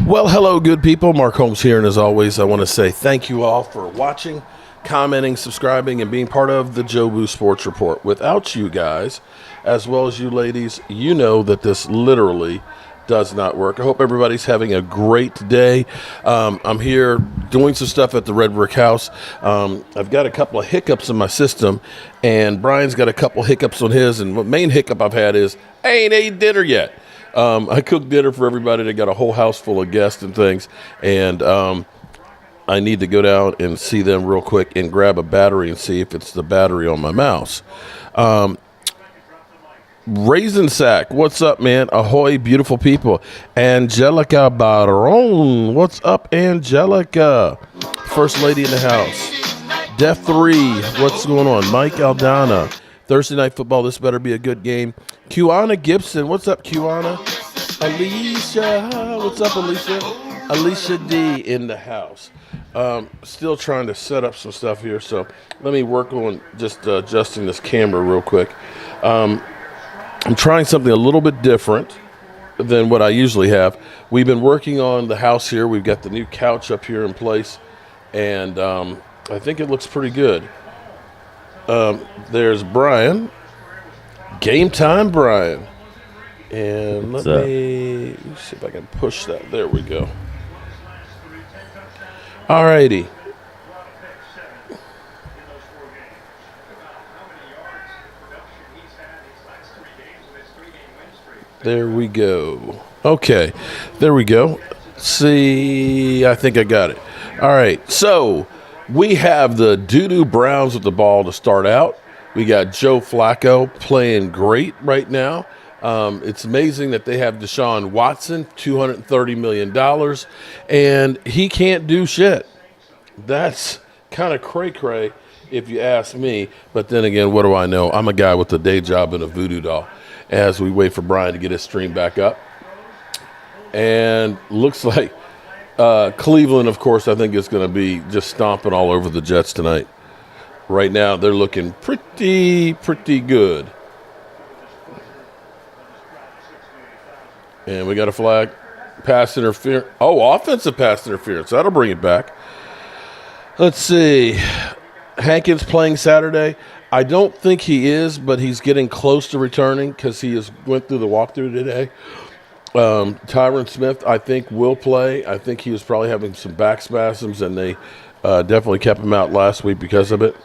Well, hello, good people. Mark Holmes here, and as always, I want to say thank you all for watching, commenting, subscribing, and being part of the Jobu Sports Report. Without you guys, as well as you ladies, you know that this literally does not work. I hope everybody's having a great day. I'm here doing some stuff at the Red Brick House. I've got a couple of hiccups in my system, and Brian's got a couple hiccups on his, and the main hiccup I've had is I ain't ate dinner yet. I cooked dinner for everybody. They got a whole house full of guests and things, and I need to go down and see them real quick and grab a battery and see if it's the battery on my mouse. Raisin Sack, what's up, man? Ahoy, beautiful people. Angelica Baron, what's up, Angelica? First lady in the house. Def 3, what's going on? Mike Aldana. Thursday Night Football, this better be a good game. Kiwana Gibson, what's up, Kiwana? Alicia, what's up, Alicia? Alicia D in the house. Still trying to set up some stuff here, so let me work on just adjusting this camera real quick. I'm trying something a little bit different than what I usually have. We've been working on the house here. We've got the new couch up here in place, and I think it looks pretty good. There's Brian. Game time, Brian. And let me see if I can push that. There we go. All righty. There we go. Okay. There we go. See, I think I got it. All right. So we have the doo-doo Browns with the ball to start out. We got Joe Flacco playing great right now. It's amazing that they have Deshaun Watson, $230 million, and he can't do shit. That's kind of cray-cray if you ask me. But then again, what do I know? I'm a guy with a day job and a voodoo doll as we wait for Brian to get his stream back up. And looks like Cleveland, of course, I think is going to be just stomping all over the Jets tonight. Right now, they're looking pretty good. And we got a flag. Pass interference. Oh, offensive pass interference. That'll bring it back. Let's see. Hankins playing Saturday. I don't think he is, but he's getting close to returning because he went through the walkthrough today. Tyron Smith, I think, will play. I think he was probably having some back spasms, and they definitely kept him out last week because of it.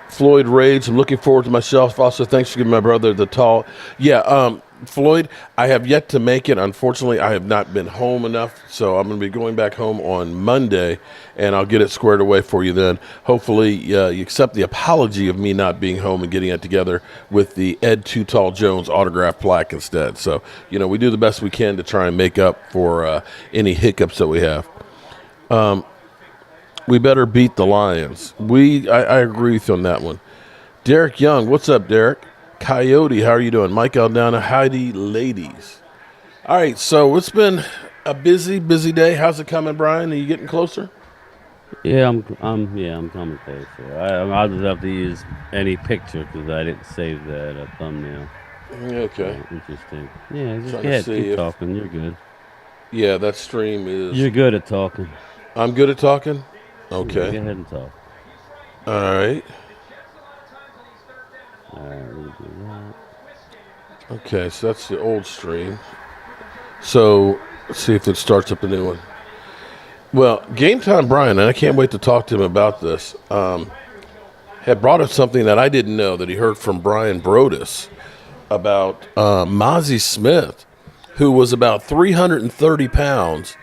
Floyd Rage, I'm looking forward to myself. Also, thanks for giving my brother the tall. Yeah, Floyd, I have yet to make it. Unfortunately, I have not been home enough, so I'm going to be going back home on Monday, and I'll get it squared away for you then. Hopefully, you accept the apology of me not being home and getting it together with the Ed Too Tall Jones autograph plaque instead. So, we do the best we can to try and make up for any hiccups that we have. We better beat the Lions. I agree with you on that one. Derek Young, what's up, Derek? Coyote, how are you doing? Mike Aldana, Heidi, ladies. All right, so it's been a busy day. How's it coming, Brian? Are you getting closer? Yeah, I'm coming closer. I'll just have to use any picture because I didn't save that thumbnail. Okay. Interesting. Yeah, just go ahead, keep talking. You're good. Yeah, that stream is. You're good at talking. I'm good at talking? Okay. Yeah, go ahead and talk. All right. Let me do that. Okay, so that's the old stream. So let's see if it starts up a new one. Well, Game Time Brian, and I can't wait to talk to him about this, had brought up something that I didn't know that he heard from Brian Brodus about Mazy Smith, who was about 330 pounds,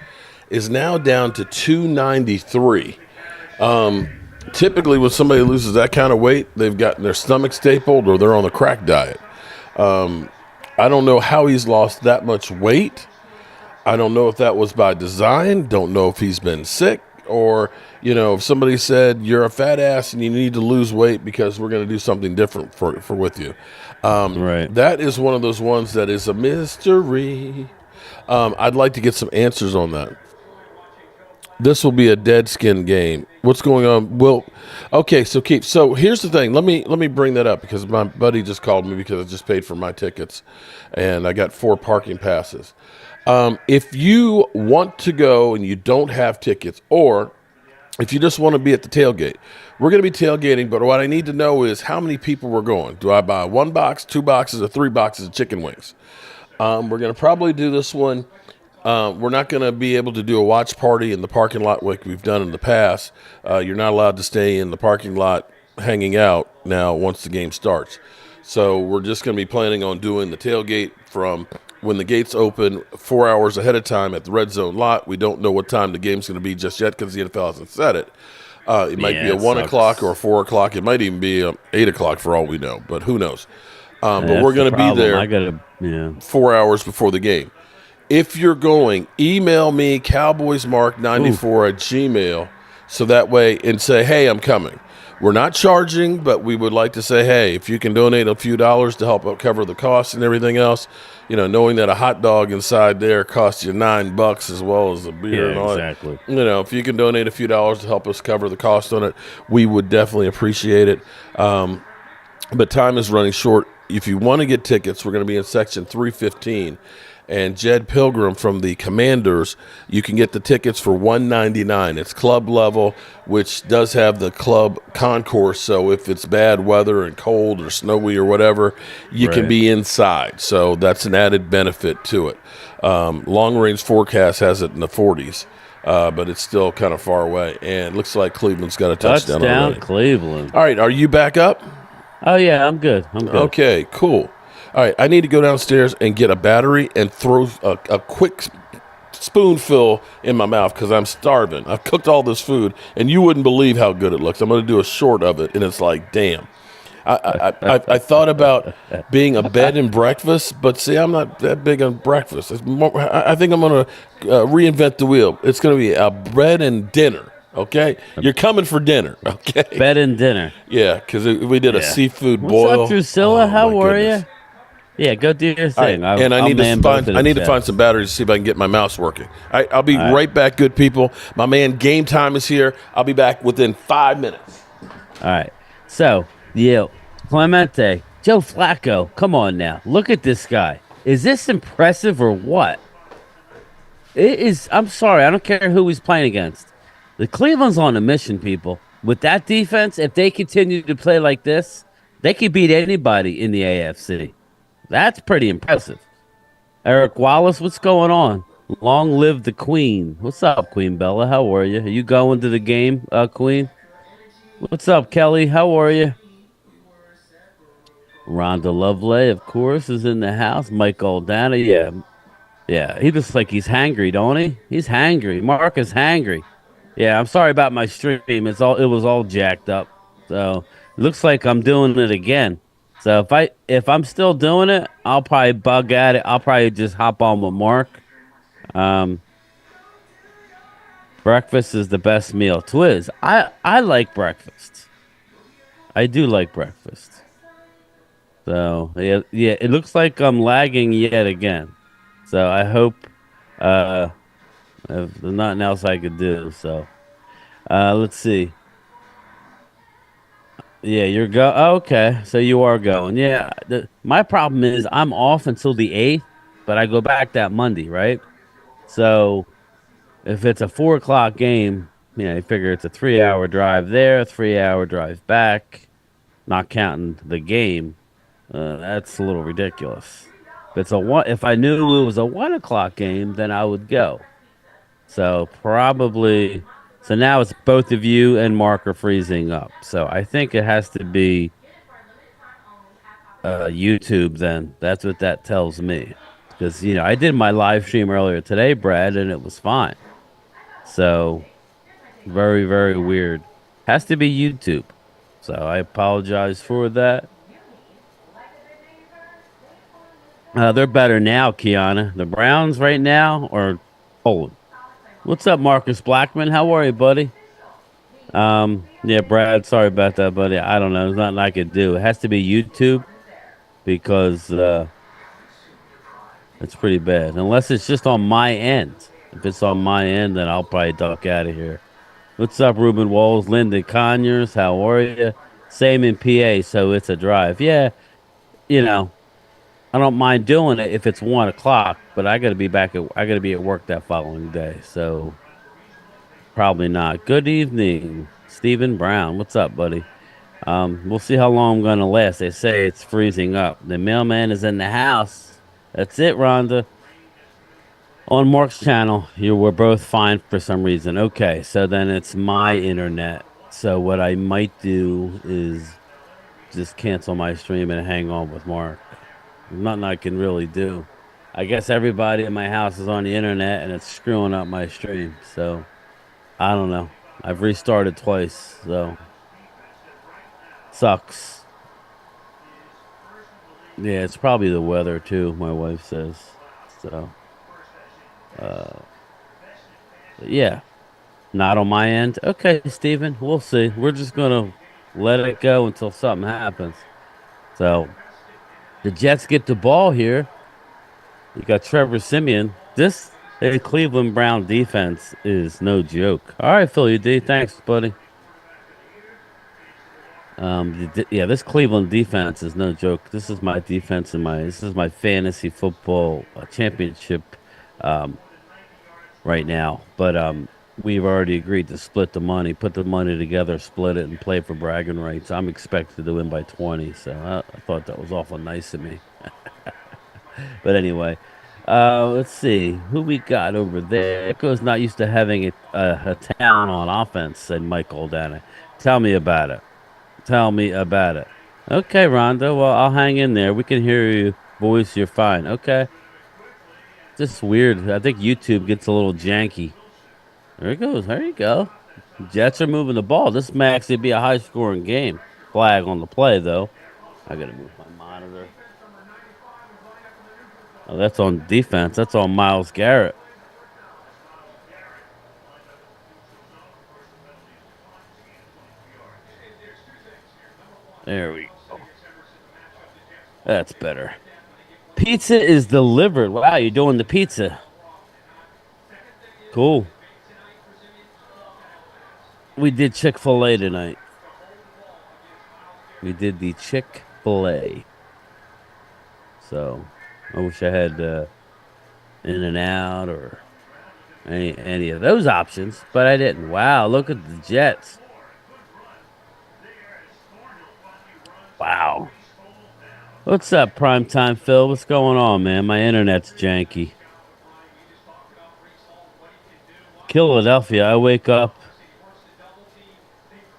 is now down to 293. Typically, when somebody loses that kind of weight, they've gotten their stomach stapled or they're on the crack diet. I don't know how he's lost that much weight. I don't know if that was by design. Don't know if he's been sick or, if somebody said you're a fat ass and you need to lose weight because we're going to do something different for with you. Right. That is one of those ones that is a mystery. I'd like to get some answers on that. This will be a dead skin game. What's going on? Well, okay, so Keith. So here's the thing. Let me bring that up because my buddy just called me because I just paid for my tickets, and I got 4 parking passes. If you want to go and you don't have tickets, or if you just want to be at the tailgate, we're going to be tailgating. But what I need to know is how many people we're going. Do I buy 1 box, 2 boxes, or 3 boxes of chicken wings? We're going to probably do this one. We're not going to be able to do a watch party in the parking lot like we've done in the past. You're not allowed to stay in the parking lot hanging out now once the game starts. So we're just going to be planning on doing the tailgate from when the gates open 4 hours ahead of time at the red zone lot. We don't know what time the game's going to be just yet because the NFL hasn't said it. It might be a 1 o'clock or a 4 o'clock. It might even be 8 o'clock for all we know, but who knows? But we're going to be there 4 hours before the game. If you're going, email me cowboysmark94 at gmail so that way and say, hey, I'm coming. We're not charging, but we would like to say, hey, if you can donate a few dollars to help cover the costs and everything else, knowing that a hot dog inside there costs you $9 as well as a beer and all exactly. If you can donate a few dollars to help us cover the cost on it, we would definitely appreciate it. But time is running short. If you want to get tickets, we're going to be in section 315. And Jed Pilgrim from the Commanders, you can get the tickets for $199. It's club level, which does have the club concourse. So if it's bad weather and cold or snowy or whatever, you can be inside. So that's an added benefit to it. Long range forecast has it in the 40s. But it's still kind of far away. And it looks like Cleveland's got a touchdown already. Cleveland. All right, are you back up? Oh, yeah, I'm good. Okay, cool. All right, I need to go downstairs and get a battery and throw a quick spoonful in my mouth because I'm starving. I've cooked all this food, and you wouldn't believe how good it looks. I'm going to do a short of it, and it's like, damn. I thought about being a bed and breakfast, but see, I'm not that big on breakfast. I think I'm going to reinvent the wheel. It's going to be a bread and dinner. Okay, you're coming for dinner. Okay, bed and dinner. Yeah, because we did a seafood boil. What's up, Drusilla? How are you? Yeah, go do your thing. Right. And I need to find some batteries to see if I can get my mouse working. All right, I'll be right back, good people. My man Game Time is here. I'll be back within 5 minutes. All right. So, Clemente, Joe Flacco, come on now. Look at this guy. Is this impressive or what? It is. I'm sorry. I don't care who he's playing against. The Cleveland's on a mission, people. With that defense, if they continue to play like this, they could beat anybody in the AFC. That's pretty impressive. Eric Wallace, what's going on? Long live the Queen. What's up, Queen Bella? How are you? Are you going to the game, Queen? What's up, Kelly? How are you? Rhonda Lovely, of course, is in the house. Mike Aldana, yeah. He looks like he's hangry, don't he? He's hangry. Mark is hangry. Yeah, I'm sorry about my stream. It was all jacked up. So it looks like I'm doing it again. So if I'm still doing it, I'll probably bug at it. I'll probably just hop on with Mark. Breakfast is the best meal. Twiz, I like breakfast. I do like breakfast. So yeah, it looks like I'm lagging yet again. So I hope if there's nothing else I could do. So let's see. Yeah, okay, so you are going. Yeah, my problem is I'm off until the 8th, but I go back that Monday, right? So if it's a 4 o'clock game, you figure it's a 3-hour drive there, 3-hour drive back, not counting the game. That's a little ridiculous. If I knew it was a 1 o'clock game, then I would go. So probably. So now it's both of you and Mark are freezing up. So I think it has to be YouTube then. That's what that tells me. Because, I did my live stream earlier today, Brad, and it was fine. So very, very weird. Has to be YouTube. So I apologize for that. They're better now, Kiana. The Browns right now are old. What's up, Marcus Blackman? How are you, buddy? Yeah, Brad, sorry about that, buddy. I don't know. There's nothing I could do. It has to be YouTube because it's pretty bad. Unless it's just on my end. If it's on my end, then I'll probably duck out of here. What's up, Ruben Walls, Lyndon Conyers? How are you? Same in PA, so it's a drive. Yeah, you know, I don't mind doing it if it's 1 o'clock, but I gotta be at work that following day, so probably not. Good evening, Stephen Brown. What's up, buddy? We'll see how long I'm gonna last. They say it's freezing up. The mailman is in the house. That's it, Rhonda. On Mark's channel, you were both fine for some reason. Okay, so then it's my internet. So what I might do is just cancel my stream and hang on with Mark. Nothing I can really do. I guess everybody in my house is on the internet and it's screwing up my stream. So I don't know. I've restarted twice, so sucks. Yeah, it's probably the weather too, my wife says. So uh yeah. Not on my end. Okay, Steven, we'll see. We're just gonna let it go until something happens. So the Jets get the ball here. You got Trevor Simeon. This Cleveland Brown defense is no joke. All right, Philly D, thanks, buddy. Yeah, this Cleveland defense is no joke. This is my defense and this is my fantasy football championship um, right now. But we've already agreed to split the money, put the money together, split it, and play for bragging rights. I'm expected to win by 20, so I thought that was awful nice of me. But anyway, let's see who we got over there. Echo's not used to having a town on offense, said Michael Dana. Tell me about it. Tell me about it. Okay, Rhonda. Well, I'll hang in there. We can hear you, voice. You're fine. Okay. Just weird. I think YouTube gets a little janky. There it goes. There you go. Jets are moving the ball. This may actually be a high-scoring game. Flag on the play, though. I gotta move my monitor. Oh, that's on defense. That's on Myles Garrett. There we go. That's better. Pizza is delivered. Wow, you're doing the pizza. Cool. We did Chick-fil-A tonight. We did the Chick-fil-A. So I wish I had In and Out or any of those options, but I didn't. Wow, look at the Jets. Wow. What's up, Primetime Phil? What's going on, man? My internet's janky. Philadelphia, I wake up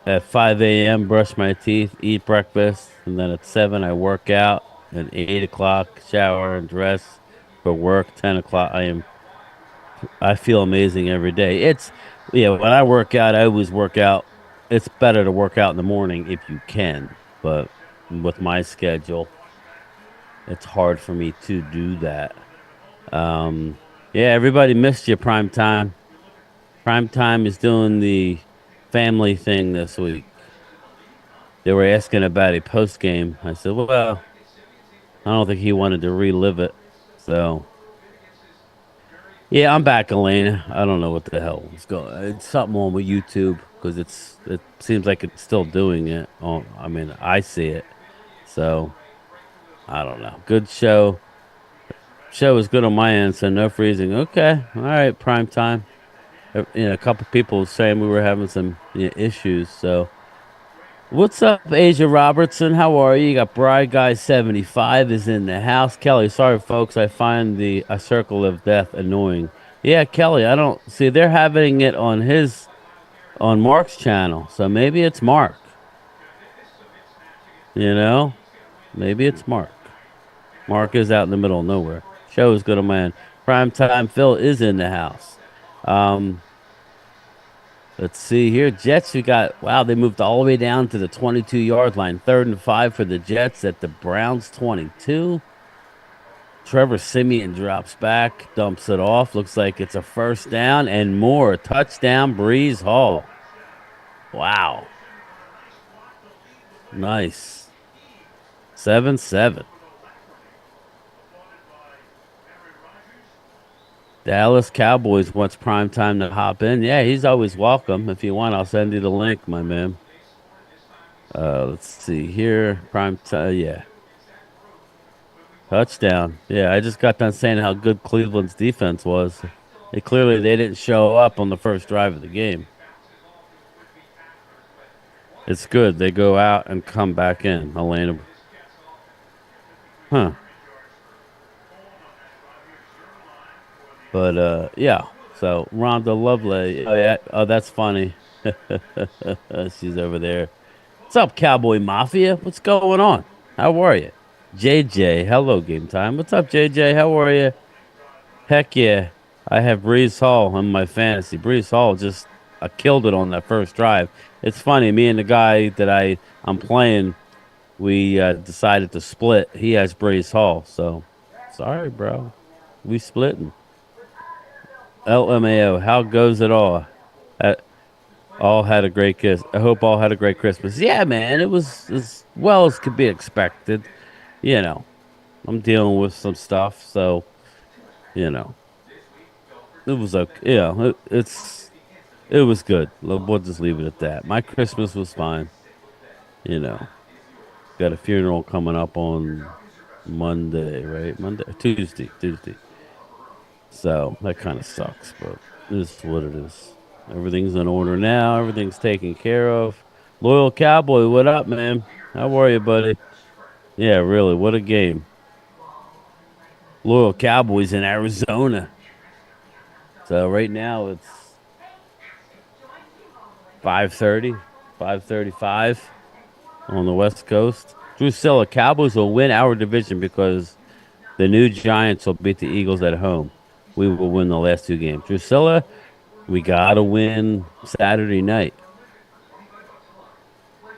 at 5 a.m., brush my teeth, eat breakfast, and then at 7, I work out. At 8 o'clock, shower and dress for work. 10 o'clock, I feel amazing every day. Yeah, when I work out, I always work out. It's better to work out in the morning if you can, but with my schedule, it's hard for me to do that. Um, yeah, everybody missed you, Prime Time. Prime Time is doing the family thing this week. They were asking about a post game. I said, well, I don't think he wanted to relive it. So, yeah, I'm back, Elena. I don't know what the hell is going. It's something on with YouTube because it seems like it's still doing it. Oh, I mean, I see it. So, I don't know. Good show. Show is good on my end, so no freezing. Okay, all right, prime time. A couple people saying we were having some issues. So, what's up, Asia Robertson? How are you? You got Bride Guy 75 is in the house. Kelly, sorry, folks. I find a circle of death annoying. Yeah, Kelly, I don't see they're having it on Mark's channel, so maybe it's Mark. You know, maybe it's Mark. Mark is out in the middle of nowhere. Show is good on man. Primetime Phil is in the house. Um, let's see here. Jets, wow, they moved all the way down to the 22-yard line. 3rd and 5 for the Jets at the Browns 22. Trevor Simeon drops back, dumps it off. Looks like it's a first down and more. Touchdown, Breeze Hall. Wow. Nice. 7-7. Dallas Cowboys wants prime time to hop in. Yeah, he's always welcome. If you want, I'll send you the link, my man. Let's see here. Prime time. Yeah. Touchdown. Yeah, I just got done saying how good Cleveland's defense was. They didn't show up on the first drive of the game. It's good. They go out and come back in. Elena. Huh. But yeah. So Rhonda Lovely. Oh yeah. Oh, that's funny. She's over there. What's up, Cowboy Mafia? What's going on? How are you? JJ, hello, game time. What's up, JJ? How are you? Heck yeah. I have Brees Hall on my fantasy. Brees Hall just killed it on that first drive. It's funny, me and the guy that I'm playing, we decided to split. He has Brees Hall, so sorry, bro. We splitting. LMAO, how goes it all? Uh, all had a great kiss. I hope all had a great Christmas. Yeah, man, it was as well as could be expected. You know, I'm dealing with some stuff, so you know, it was okay. Yeah, it was good. We'll just leave it at that. My Christmas was fine. You know, got a funeral coming up on Monday, right? Tuesday. So that kind of sucks, but it is what it is. Everything's in order now. Everything's taken care of. Loyal Cowboy, what up, man? How are you, buddy? Yeah, really. What a game. Loyal Cowboys in Arizona. So right now it's 5:30, 5:35 on the West Coast. Drusilla, Cowboys will win our division because the new Giants will beat the Eagles at home. We will win the last two games. Drusilla, we gotta win Saturday night.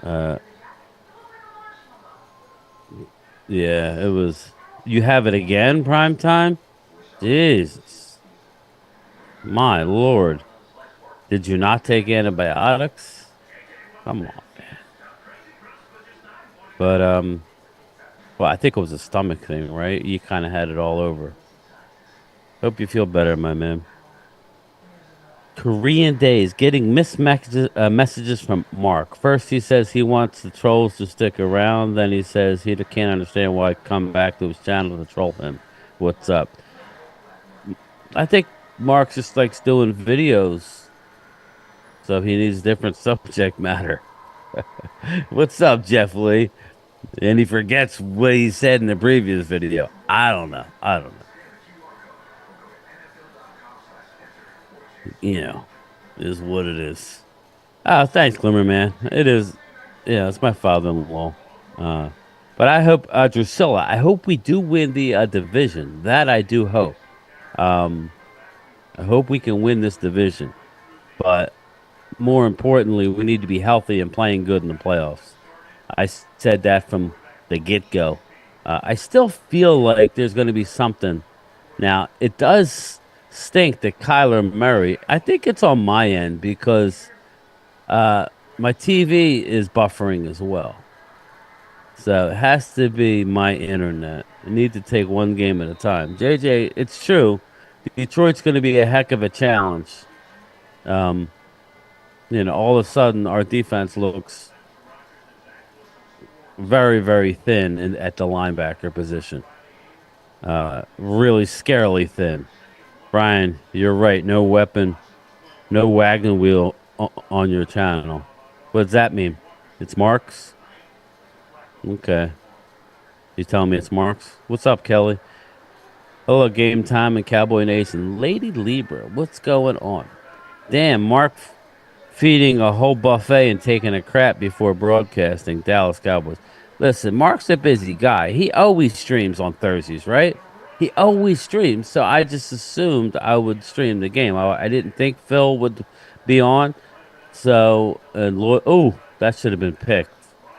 Uh, yeah, it was. You have it again, prime time? Jesus, my lord! Did you not take antibiotics? Come on, man. But well, I think it was a stomach thing, right? You kind of had it all over. Hope you feel better, my man. Korean Days getting missed messages from Mark. First, he says he wants the trolls to stick around. Then he says he can't understand why I come back to his channel to troll him. What's up? I think Mark just likes doing videos, so he needs different subject matter. What's up, Jeff Lee? And he forgets what he said in the previous video. I don't know. I don't know. You know, it is what it is. Oh, thanks, Glimmer man. It is, yeah, it's my father-in-law. Uh, but I hope, Drusilla, I hope we do win the division. That I do hope. Um, I hope we can win this division. But more importantly, we need to be healthy and playing good in the playoffs. Said that from the get-go. I still feel like there's going to be something. Now, it does stink that Kyler Murray, I think it's on my end because my TV is buffering as well. So it has to be my internet. I need to take one game at a time. JJ, it's true. Detroit's going to be a heck of a challenge. Um, all of a sudden our defense looks very, very thin at the linebacker position. Really scarily thin. Brian, you're right. No weapon, no wagon wheel on your channel. What does that mean? It's Marks? Okay. You telling me it's Marks? What's up, Kelly? Hello, Game Time and Cowboy Nation. Lady Libra, what's going on? Damn, Mark feeding a whole buffet and taking a crap before broadcasting Dallas Cowboys. Listen, Mark's a busy guy. He always streams on Thursdays, right? He always streams, so I just assumed I would stream the game. I didn't think Phil would be on. So, and oh, that should have been picked.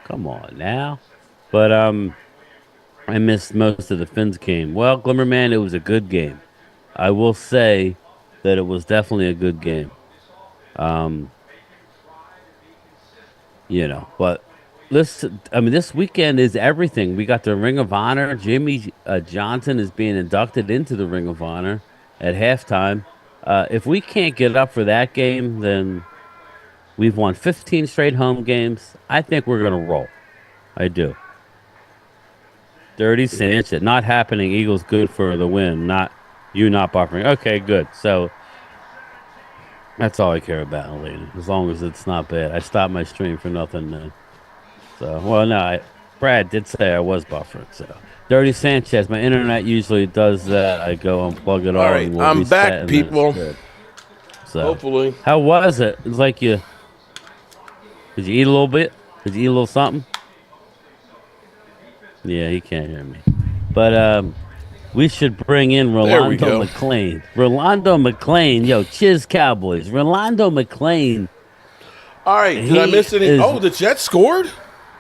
Come on now. But I missed most of the Finns game. Well, Glimmerman, it was a good game. I will say that it was definitely a good game. Um, but this weekend is everything. We got the Ring of Honor. Jimmy Johnson is being inducted into the Ring of Honor, at halftime. If we can't get up for that game, then we've won 15 straight home games. I think we're going to roll. I do. Dirty Sanchez. Not happening. Eagles good for the win. Not buffering. Okay, good. So that's all I care about, Elena. As long as it's not bad. I stopped my stream for nothing then. So, well, no, Brad did say I was buffering. So, Dirty Sanchez. My internet usually does that. I go and plug it All on. right, And we'll I'm reset, back, and then it's people. good. So, Hopefully. how was it? It was like did you eat a little bit? Did you eat a little something? Yeah, he can't hear me. But we should bring in Rolando McClain. Rolando McClain, yo, Chiz Cowboys. Rolando McClain. All right, did I miss any? The Jets scored?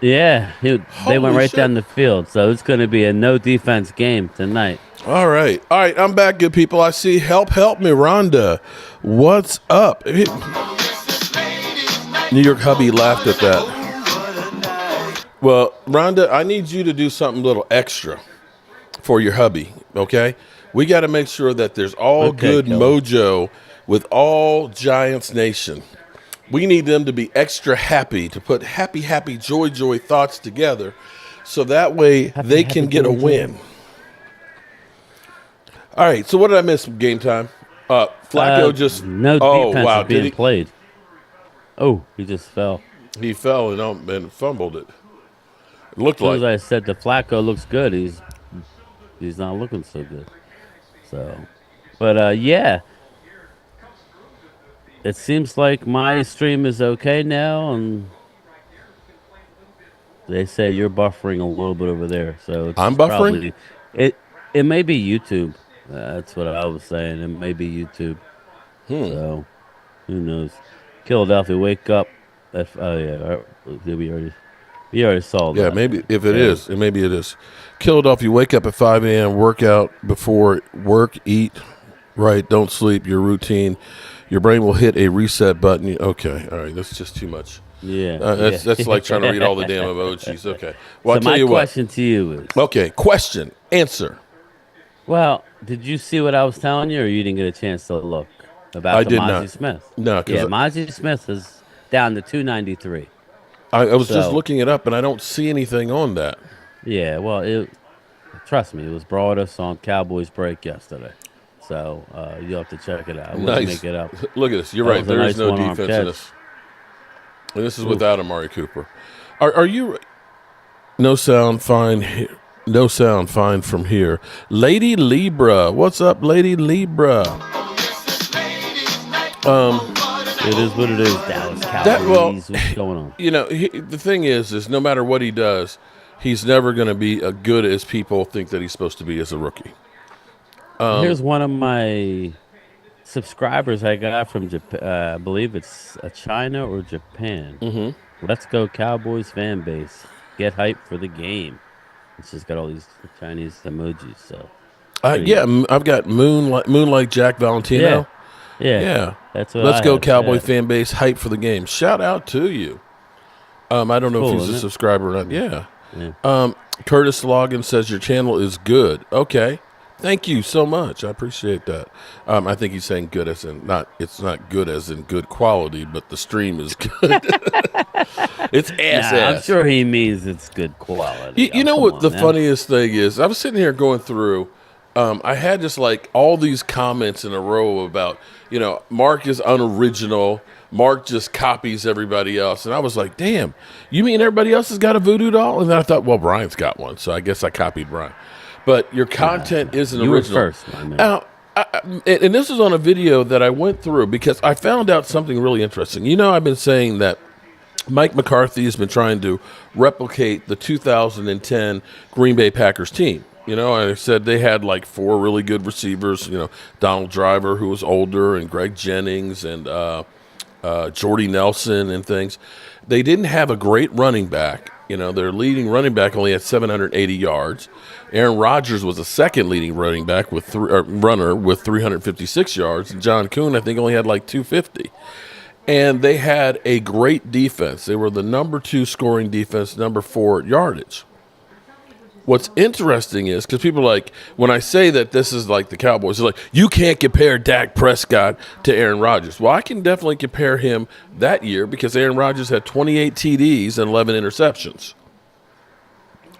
Yeah, they went right down the field. So it's going to be a no defense game tonight. All right, I'm back, good people. I see. Help me, Rhonda. What's up? New York hubby laughed at that. Well, Rhonda, I need you to do something a little extra for your hubby, okay? We got to make sure that there's all good mojo with all Giants Nation. We need them to be extra happy, to put happy, joy thoughts together so that way they can get a win. All right, so what did I miss from game time? Flacco just... No defense is being played. Oh, he just fell. He fell and fumbled it. It looked like... As I said, the Flacco looks good. He's not looking so good. So, but yeah. It seems like my stream is okay now, and they say you're buffering a little bit over there. So I'm buffering? It may be YouTube. That's what I was saying. It may be YouTube. So, who knows? Philadelphia, wake up. We already saw that. Yeah, maybe if it is, maybe it is. Philadelphia, wake up at 5 a.m., workout before work, eat right, don't sleep, your routine. Your brain will hit a reset button. Okay, all right, that's just too much. Yeah. That's like trying to read all the damn emojis. Okay. Well, so I'll tell you what. My question to you is... Okay, question, answer. Well, did you see what I was telling you, or you didn't get a chance to look about Mazy Smith? No. Mazy Smith is down to 293. I was just looking it up, and I don't see anything on that. Yeah, well, trust me, it was brought us on Cowboys break yesterday. So you'll have to check it out. I wouldn't make it up. Look at this. You're right. There is no defense in this. And this is without Amari Cooper. Are you... No sound, fine. No sound, fine from here. Lady Libra. What's up, Lady Libra? It is what it is, Dallas Cowboys. What's going on? You know, the thing is no matter what he does, he's never going to be as good as people think that he's supposed to be as a rookie. Here's one of my subscribers I got from Japan. I believe it's China or Japan. Mm-hmm. Let's go Cowboys fan base. Get hyped for the game. It's just got all these Chinese emojis. So I've got Moonlight Jack Valentino. Yeah. That's what Let's go Cowboy fan base. Hype for the game. Shout out to you. I don't know if he's a subscriber or not. Yeah. Curtis Logan says your channel is good. Okay. Thank you so much. I appreciate that. I think he's saying good as in it's not good as in good quality, but the stream is good. It's ass. I'm sure he means it's good quality. You know what the funniest thing is? I was sitting here going through. I had just like all these comments in a row about, Mark is unoriginal. Mark just copies everybody else. And I was like, damn, you mean everybody else has got a voodoo doll? And then I thought, well, Brian's got one. So I guess I copied Brian. But your content isn't original. You were first, my man. And this is on a video that I went through because I found out something really interesting. I've been saying that Mike McCarthy has been trying to replicate the 2010 Green Bay Packers team. I said they had like 4 really good receivers, Donald Driver, who was older, and Greg Jennings, and Jordy Nelson and things. They didn't have a great running back. Their leading running back only had 780 yards. Aaron Rodgers was the second leading running back runner with 356 yards. And John Kuhn, I think, only had like 250. And they had a great defense. They were the number 2 scoring defense, number 4 yardage. What's interesting is because people are like, when I say that this is like the Cowboys, they're like, you can't compare Dak Prescott to Aaron Rodgers. Well, I can definitely compare him that year because Aaron Rodgers had 28 TDs and 11 interceptions.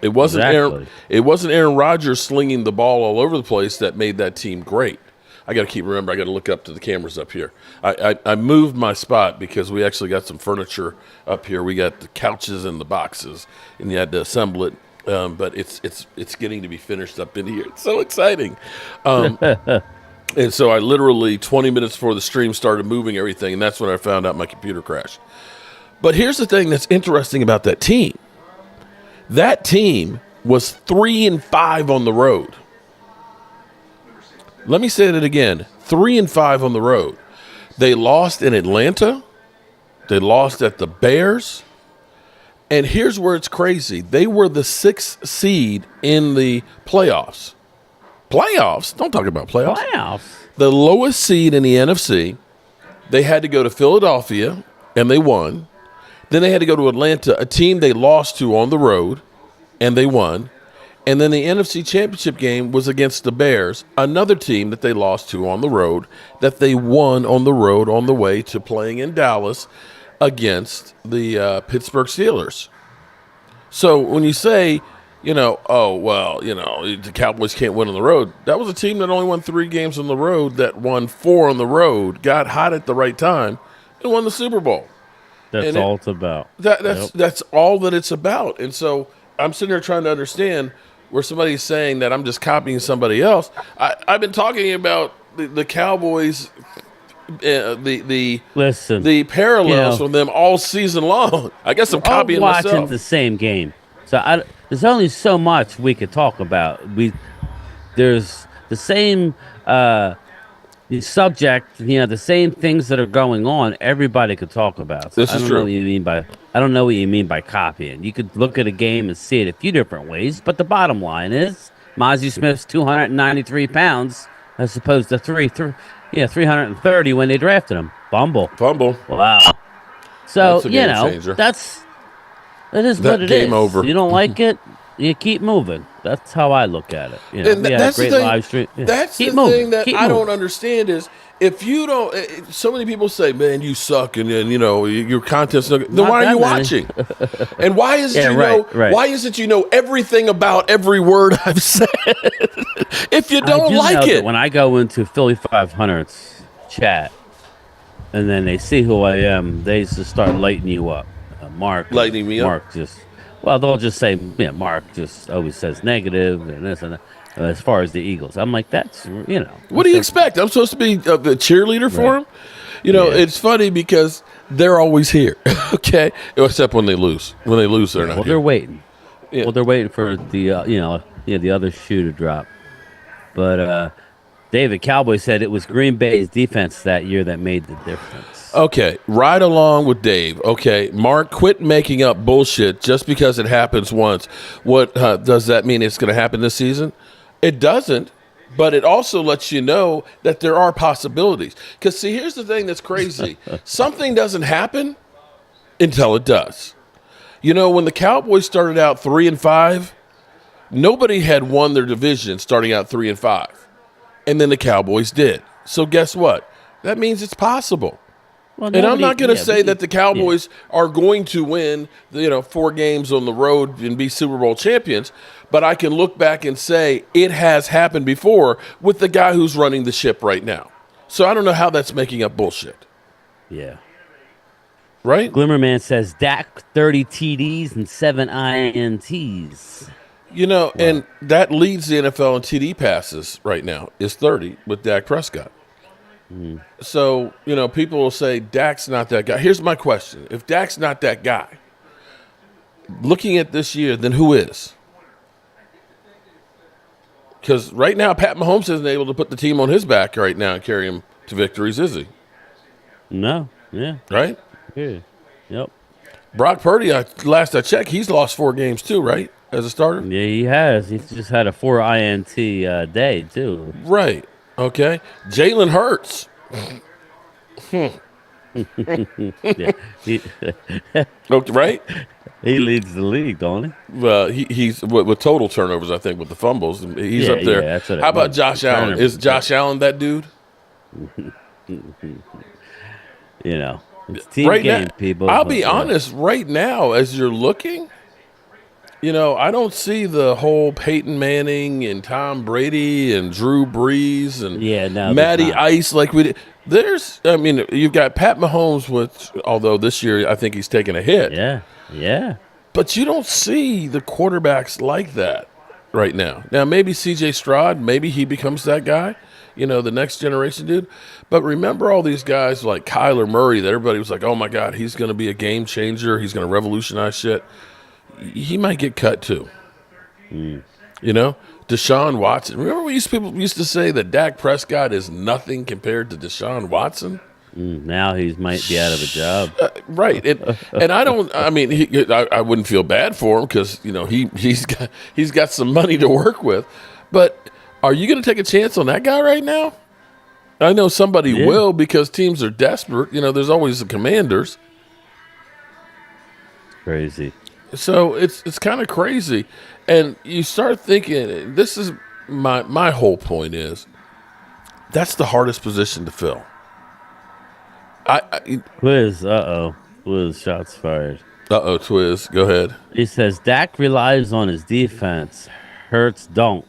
It wasn't Aaron Rodgers slinging the ball all over the place that made that team great. I got to remember, I got to look up to the cameras up here. I moved my spot because we actually got some furniture up here. We got the couches and the boxes, and you had to assemble it. But it's getting to be finished up in here. It's so exciting. And so I literally 20 minutes before the stream started moving everything, and that's when I found out my computer crashed. But here's the thing that's interesting about that team. That team was 3-5 on the road. Let me say that again. 3-5 on the road. They lost in Atlanta. They lost at the Bears. And here's where it's crazy. They were the 6th seed in the playoffs. Playoffs? Don't talk about playoffs. Playoffs. The lowest seed in the NFC. They had to go to Philadelphia, and they won. Then they had to go to Atlanta, a team they lost to on the road, and they won. And then the NFC Championship game was against the Bears, another team that they lost to on the road, that they won on the road on the way to playing in Dallas against the Pittsburgh Steelers. So when you say, the Cowboys can't win on the road, that was a team that only won 3 games on the road, that won 4 on the road, got hot at the right time, and won the Super Bowl. That's all it's about. That's all that it's about. And so I'm sitting here trying to understand where somebody's saying that I'm just copying somebody else. I've been talking about the Cowboys, the parallels from them all season long. I guess I'm copying myself. Watching the same game, so there's only so much we could talk about. There's the same the subject, the same things that are going on. Everybody could talk about. So this is true. I don't know what you mean by copying. You could look at a game and see it a few different ways, but the bottom line is Mazy Smith's 293 pounds as opposed to 330 when they drafted him. Fumble. Wow. So, that is what it is. Game over. You don't like it, you keep moving. That's how I look at it. And that's the thing. Live stream. That's the thing that I don't understand is if you don't. So many people say, "Man, you suck," and your content's not. Then why are you watching? And why is it why is it everything about every word I've said? If you don't like it, when I go into Philly 500's chat, and then they see who I am, they just start lighting you up. Mark, lightening me up. They'll just say, Mark just always says negative and this and that. As far as the Eagles, I'm like, that's. What do you expect? I'm supposed to be the cheerleader for them. It's funny because they're always here. Okay, except when they lose. When they lose, they're not. Well, here. They're waiting. Yeah. Well, they're waiting for the the other shoe to drop. But David Cowboy said it was Green Bay's defense that year that made the difference. Okay, right along with Dave. Okay, Mark, quit making up bullshit just because it happens once. What does that mean? It's going to happen this season? It doesn't. But it also lets you know that there are possibilities. Because, see, here's the thing that's crazy. Something doesn't happen until it does. When the Cowboys started out 3-5, nobody had won their division starting out 3-5. And then the Cowboys did. So guess what? That means it's possible. Well, and I'm not going to say that the Cowboys are going to win 4 games on the road and be Super Bowl champions, but I can look back and say it has happened before with the guy who's running the ship right now. So I don't know how that's making up bullshit. Yeah. Right? Glimmerman says Dak 30 TDs and 7 INTs. And that leads the NFL in TD passes right now is 30 with Dak Prescott. Mm. So, people will say Dak's not that guy. Here's my question. If Dak's not that guy, looking at this year, then who is? Because right now, Pat Mahomes isn't able to put the team on his back right now and carry him to victories, is he? No. Yeah. Right? Yeah. Yep. Brock Purdy, last I checked, he's lost 4 games too, right? As a starter? Yeah, he has. He's just had a 4 INT day, too. Right. Okay. Jalen Hurts. Yeah. Okay, right? He leads the league, don't He's with total turnovers, I think, with the fumbles. he? He's Yeah, up there. yeah, that's what How it about was. Josh Allen? Is Turnovers, Josh Allen that dude? it's team Right now, game, people. I'll be honest, right now, as you're looking, I don't see the whole Peyton Manning and Tom Brady and Drew Brees and Yeah, no, there's Matty not. Ice like we did. You've got Pat Mahomes, although this year I think he's taken a hit, Yeah, yeah. but you don't see the quarterbacks like that right now. Now, maybe C.J. Stroud, maybe he becomes that guy, the next generation dude. But remember all these guys like Kyler Murray that everybody was like, oh, my God, he's going to be a game changer. He's going to revolutionize shit. He might get cut too. Deshaun Watson. Remember when people used to say that Dak Prescott is nothing compared to Deshaun Watson? Now he might be out of a job. Right. And I don't. I mean, I wouldn't feel bad for him because he's got some money to work with. But are you going to take a chance on that guy right now? I know somebody will because teams are desperate. There's always the Commanders. Crazy. So it's kind of crazy, and you start thinking. This is my whole point is that's the hardest position to fill. Quiz, Quiz, shots fired. Twiz, go ahead. He says Dak relies on his defense. Hurts don't.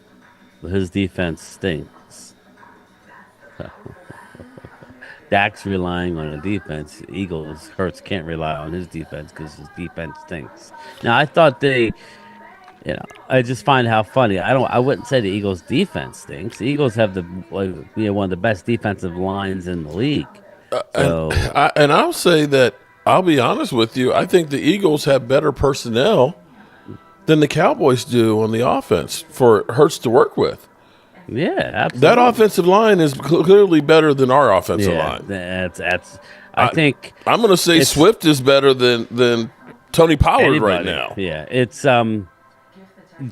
His defense stinks. Dak's relying on a defense. Eagles, Hurts can't rely on his defense because his defense stinks. Now, I thought I just find how funny. I wouldn't say the Eagles' defense stinks. The Eagles have one of the best defensive lines in the league. So, and I'll say that I'll be honest with you. I think the Eagles have better personnel than the Cowboys do on the offense for Hurts to work with. Yeah, absolutely. That offensive line is clearly better than our offensive line. That's. I think I'm going to say Swift is better than Tony Pollard right now. Yeah, it's I'm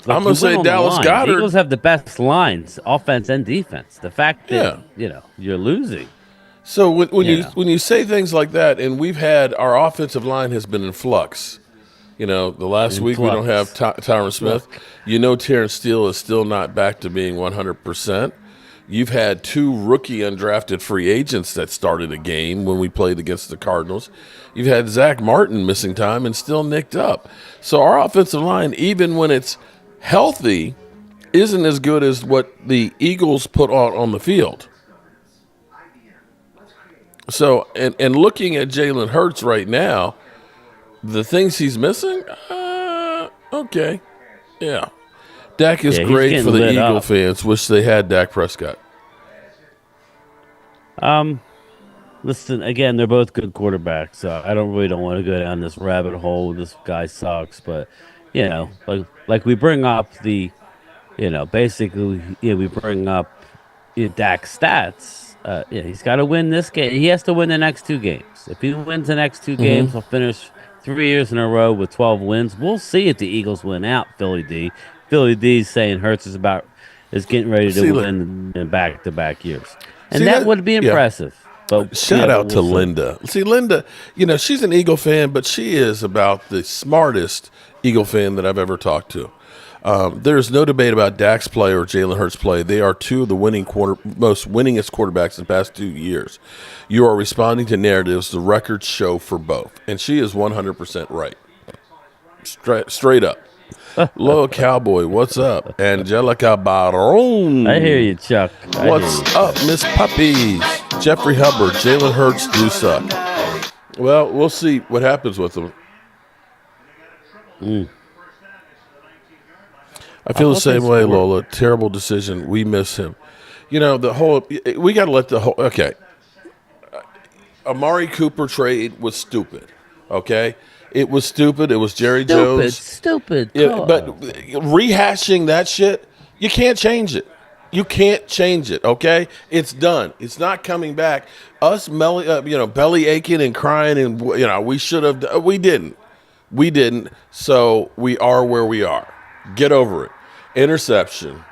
going to say Dallas Goedert. The Eagles have the best lines, offense and defense. The fact that you're losing. So when you say things like that, and our offensive line has been in flux. The last week we don't have Tyron Smith. Terrence Steele is still not back to being 100%. You've had 2 rookie undrafted free agents that started a game when we played against the Cardinals. You've had Zach Martin missing time and still nicked up. So our offensive line, even when it's healthy, isn't as good as what the Eagles put on the field. So, and looking at Jalen Hurts right now, the things he's missing, okay, yeah. Dak is great for the Eagle fans. Wish they had Dak Prescott. Listen, again, they're both good quarterbacks. So I don't want to go down this rabbit hole. This guy sucks, but like we bring up basically, we bring up Dak's stats. He's got to win this game. He has to win the next 2 games. If he wins the next 2 games, he'll finish 3 years in a row with 12 wins. We'll see if the Eagles win out, Philly D. Philly D's saying Hurts is getting ready to win in back-to-back years. And that would be impressive. But shout out to Linda. See, Linda, she's an Eagle fan, but she is about the smartest Eagle fan that I've ever talked to. There's no debate about Dak's play or Jalen Hurts' play. They are 2 of the most winningest quarterbacks in the past 2 years. You are responding to narratives. The records show for both. And she is 100% right. Straight up. Loyal Cowboy, what's up? Angelica Baron. I hear you, Chuck. What's up, Miss Puppies? Jeffrey Hubbard, Jalen Hurts do suck. Well, we'll see what happens with them. I feel the same way, Lola. Terrible decision. We miss him. We got to let okay. Amari Cooper trade was stupid, okay? It was stupid. It was Jerry Jones. Stupid. Yeah, but rehashing that shit, you can't change it. You can't change it, okay? It's done. It's not coming back. Us, belly aching and crying, and we should have. We didn't. So we are where we are. Get over it. Interception.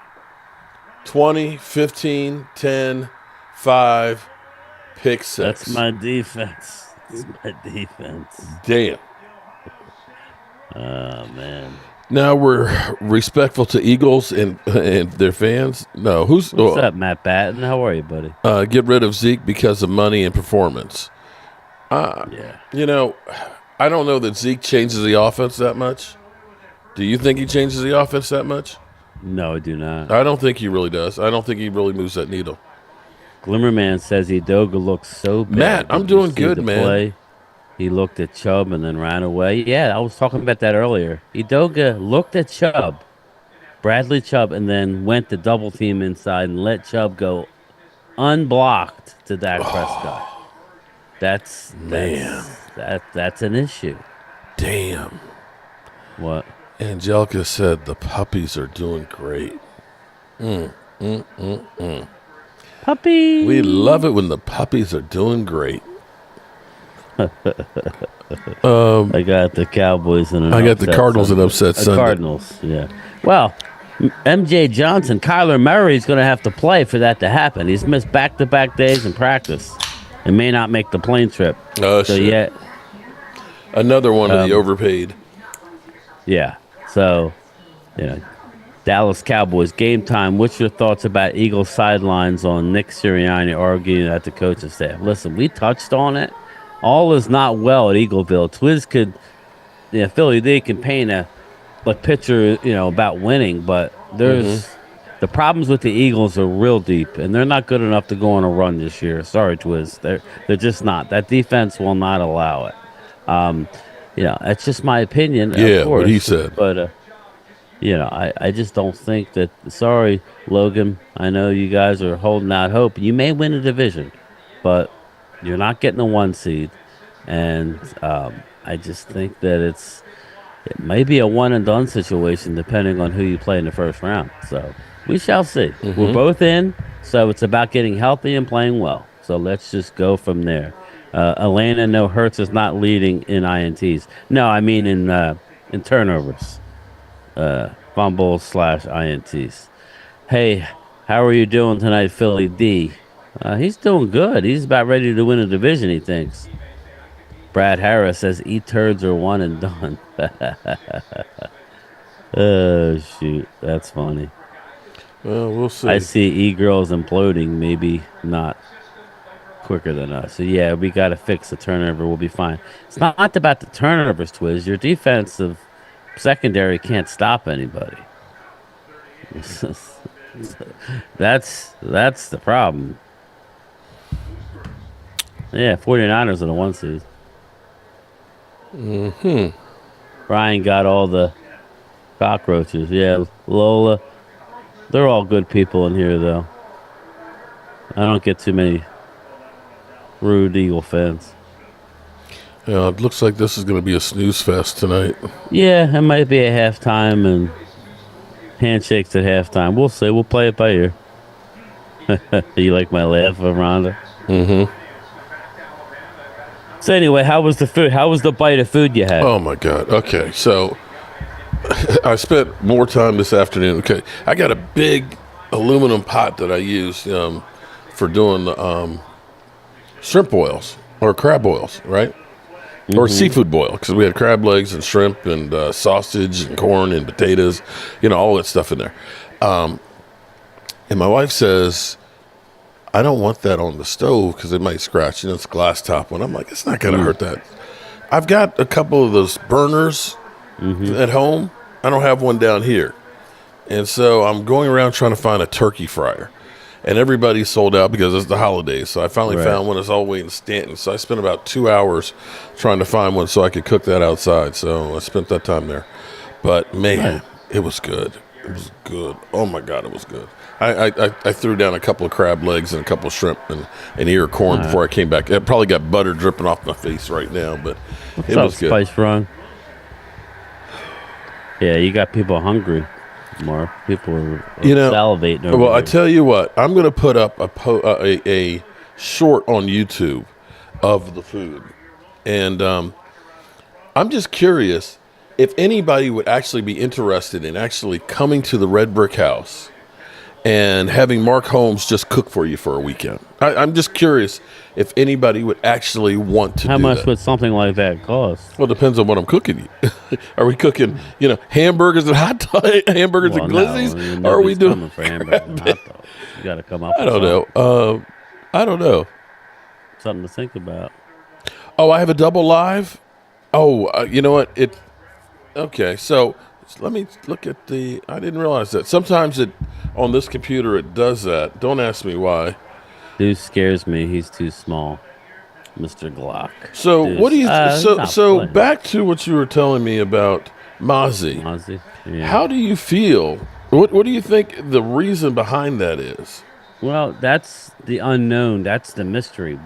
20, 15, 10, 5, pick 6. That's my defense. Damn. Oh man. Now we're respectful to Eagles and their fans. No, What's up, Matt Batten? How are you, buddy? get rid of Zeke because of money and performance. Yeah. You know, I don't know that Zeke changes the offense that much. Do you think he changes the offense that much? No, I do not. I don't think he really does. I don't think he really moves that needle. Glimmerman says Edoga looks so Matt, bad. I'm Did you doing see good, the man. play? He looked at Chubb and then ran away. Yeah, I was talking about that earlier. Edoga looked at Chubb, Bradley Chubb, and then went to double team inside and let Chubb go unblocked to Dak Prescott. That's Man, that's that's an issue. damn. What? Angelica said the puppies are doing great. Puppy. We love it when the puppies are doing great. I got the Cowboys and I got the Cardinals and upset Sunday. Cardinals, yeah. Well, MJ Johnson, Kyler Murray's going to have to play for that to happen. He's missed back-to-back days in practice and may not make the plane trip. Oh, So shit. yeah, Another one of the overpaid. yeah. So, Dallas Cowboys game time. What's your thoughts about Eagles sidelines on Nick Sirianni arguing at the coaching staff? Listen, we touched on it. All is not well at Eagleville. Twiz could, Philly D can paint a picture, about winning, but there's the problems with the Eagles are real deep, and they're not good enough to go on a run this year. Sorry, Twiz, they're just not. That defense will not allow it. That's just my opinion. Yeah, of course, what he said. But I just don't think that. Sorry, Logan. I know you guys are holding out hope. You may win a division, but you're not getting a 1 seed, and I just think that it may be a one and done situation depending on who you play in the first round. So we shall see. We're both in, so it's about getting healthy and playing well. So let's just go from there. Elena, no, Hurts is not leading in INTs. No, I mean in turnovers, fumbles / INTs. Hey, how are you doing tonight, Philly D? He's doing good. He's about ready to win a division, he thinks. Brad Harris says turds are one and done. Oh, shoot. That's funny. Well, we'll see. I see E-girls imploding, maybe not quicker than us. So, yeah, we got to fix the turnover. We'll be fine. It's not about the turnovers, Twiz. Your defensive secondary can't stop anybody. That's the problem. Yeah, 49ers are the 1 seed. Brian got all the cockroaches. Yeah, Lola. They're all good people in here, though. I don't get too many rude Eagle fans. Yeah, it looks like this is going to be a snooze fest tonight. Yeah, it might be at halftime and handshakes at halftime. We'll see. We'll play it by ear. You like my laugh, Rhonda? Mm-hmm. So anyway, how was the food? How was the bite of food you had? Oh, my God. Okay, so I spent more time this afternoon. Okay, I got a big aluminum pot that I use for doing shrimp boils or crab boils, right? Or seafood boil, because we had crab legs and shrimp and sausage and corn and potatoes, all that stuff in there. And my wife says, I don't want that on the stove because it might scratch. It's a glass top one. I'm like, it's not going to hurt that. I've got a couple of those burners at home. I don't have one down here. And so I'm going around trying to find a turkey fryer. And everybody's sold out because it's the holidays. So I finally found one that's all the way in Stanton. So I spent about 2 hours trying to find one so I could cook that outside. So I spent that time there. But, man, it was good. It was good. Oh, my God, it was good. I threw down a couple of crab legs and a couple of shrimp and an ear of corn before I came back. It probably got butter dripping off my face right now, but it was good. Spice Run? Yeah, you got people hungry. More people are salivating over Well, I here. tell you what, I'm going to put up a short on YouTube of the food. And I'm just curious if anybody would actually be interested in actually coming to the Red Brick House and having Mark Holmes just cook for you for a weekend. I'm just curious if anybody would actually want to How do much that. would something like that cost? Well, it depends on what I'm cooking you. Are we cooking, hamburgers and hot dog, hamburgers and glizzies? No, Or are we nobody's doing coming for hamburgers and hot dogs. You got to come up I with don't know. I don't know. something to think about. Oh, I have a double live. Oh, you know what? Okay. So let me look at the. I didn't realize that. Sometimes on this computer it does that. Don't ask me why. Dude scares me. He's too small, Mr. Glock. So Dude, what do you? he's not So playing. back to what you were telling me about Mazy. Mazy? Yeah. How do you feel? What do you think the reason behind that is? Well, that's the unknown. That's the mystery.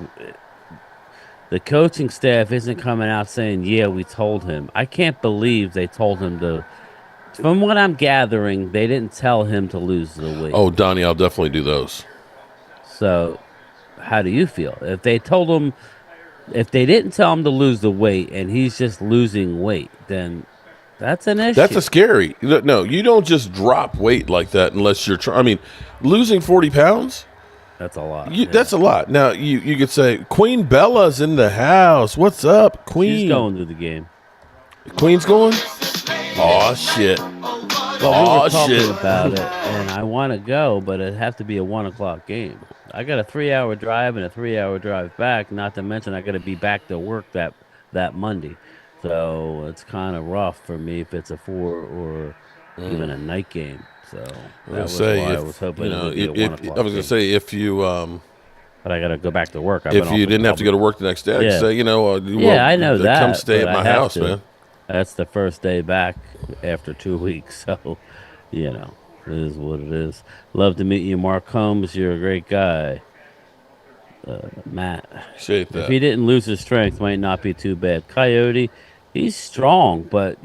The coaching staff isn't coming out saying, "Yeah, we told him." I can't believe they told him to. From what I'm gathering, they didn't tell him to lose the weight. Oh, Donnie, I'll definitely do those. So, how do you feel if they told him? If they didn't tell him to lose the weight and he's just losing weight, then that's an issue. That's a scary. No, you don't just drop weight like that unless you're trying. I mean, losing 40 pounds. That's a lot. That's a lot. Now you could say Queen Bella's in the house. What's up, Queen? She's going to the game. Queen's going. Oh shit. Well, we were talking about it, and I want to go, but it'd have to be a 1:00 game. I got a 3-hour drive and a 3-hour drive back. Not to mention I got to be back to work that Monday, so it's kind of rough for me if it's a 4 or even a night game. So that was why I was hoping it would be a 1:00. I was gonna say if you but I got to go back to work. if you didn't have to go to work the next day, I'd say I know that. Come stay at my house, man. That's the first day back after 2 weeks, so it is what it is. Love to meet you, Mark Holmes. You're a great guy, Matt. Appreciate that. If he didn't lose his strength, might not be too bad. Coyote, he's strong, but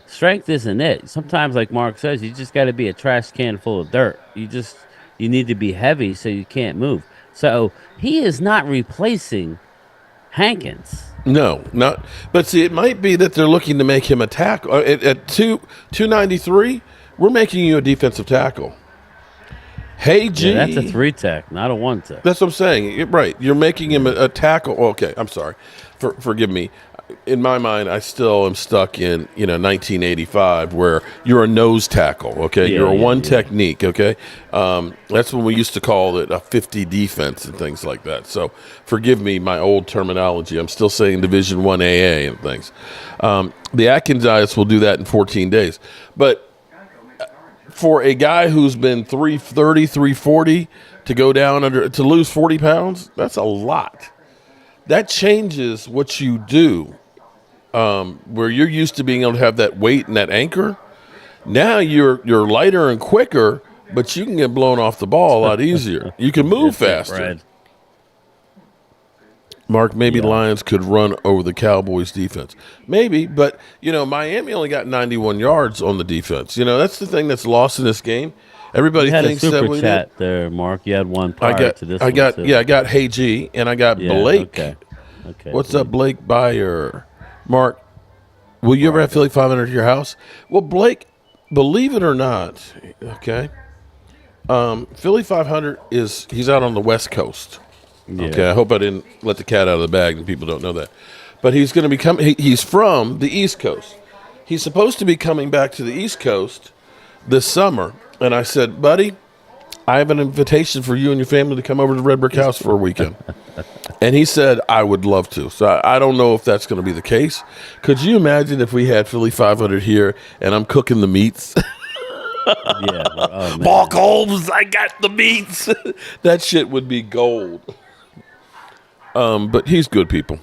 strength isn't it. Sometimes, like Mark says, you just got to be a trash can full of dirt. You need to be heavy so you can't move. So he is not replacing Hankins. No, not. But see, it might be that they're looking to make him a tackle at 293. We're making you a defensive tackle. Hey, G. Yeah, that's a 3-tech, not a 1-tech. That's what I'm saying. Right. You're making him a tackle. Okay, I'm sorry. Forgive me. In my mind, I still am stuck in 1985, where you're a nose tackle. Okay, you're a one technique. Okay, that's when we used to call it a 50 defense and things like that. So forgive me, my old terminology. I'm still saying Division 1 AA and things. The Atkins Ice will do that in 14 days, but for a guy who's been 330, 340 to go down to lose 40 pounds, that's a lot. That changes what you do, where you're used to being able to have that weight and that anchor. Now you're lighter and quicker, but you can get blown off the ball a lot easier. You can move faster. Mark, maybe Lions could run over the Cowboys defense. Maybe, but, Miami only got 91 yards on the defense. That's the thing that's lost in this game. Everybody thinks that we super chat there, Mark. You had one prior to this. I got Hey G, and I got Blake. Okay. What's up, Blake Byer? Mark, will you ever have Philly 500 at your house? Well, Blake, believe it or not, okay, Philly 500 he's out on the West Coast. Yeah. Okay, I hope I didn't let the cat out of the bag and people don't know that. But he's going to be coming. He's from the East Coast. He's supposed to be coming back to the East Coast this summer. And I said, buddy, I have an invitation for you and your family to come over to Red Brick House for a weekend. And he said, I would love to. So I don't know if that's going to be the case. Could you imagine if we had Philly 500 here and I'm cooking the meats? Mark Holmes, I got the meats. That shit would be gold. But he's good people.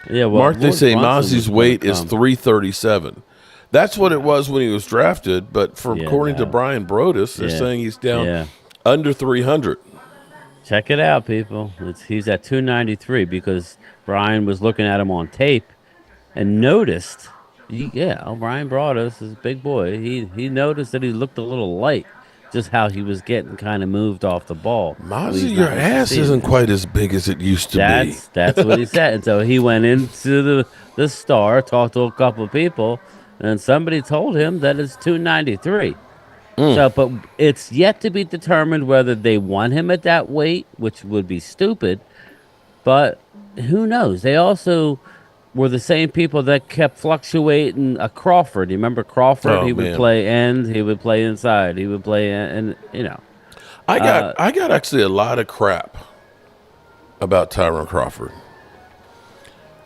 Yeah, well, Mark, they say Mazy's weight is 337. That's what it was when he was drafted, but according to Brian Brodus, they're saying he's down under 300. Check it out, people. He's at 293 because Brian was looking at him on tape and noticed. Brian Brodus is a big boy. He noticed that he looked a little light, just how he was getting kind of moved off the ball. Mazy, your ass isn't quite as big as it used to be. That's what he said. And so he went into the Star, talked to a couple of people, and somebody told him that it's 293. So, but it's yet to be determined whether they want him at that weight, which would be stupid. But who knows? They also were the same people that kept fluctuating a Crawford. You remember Crawford? Oh He would man, play end, he would play inside, he would play and I got actually a lot of crap about Tyron Crawford.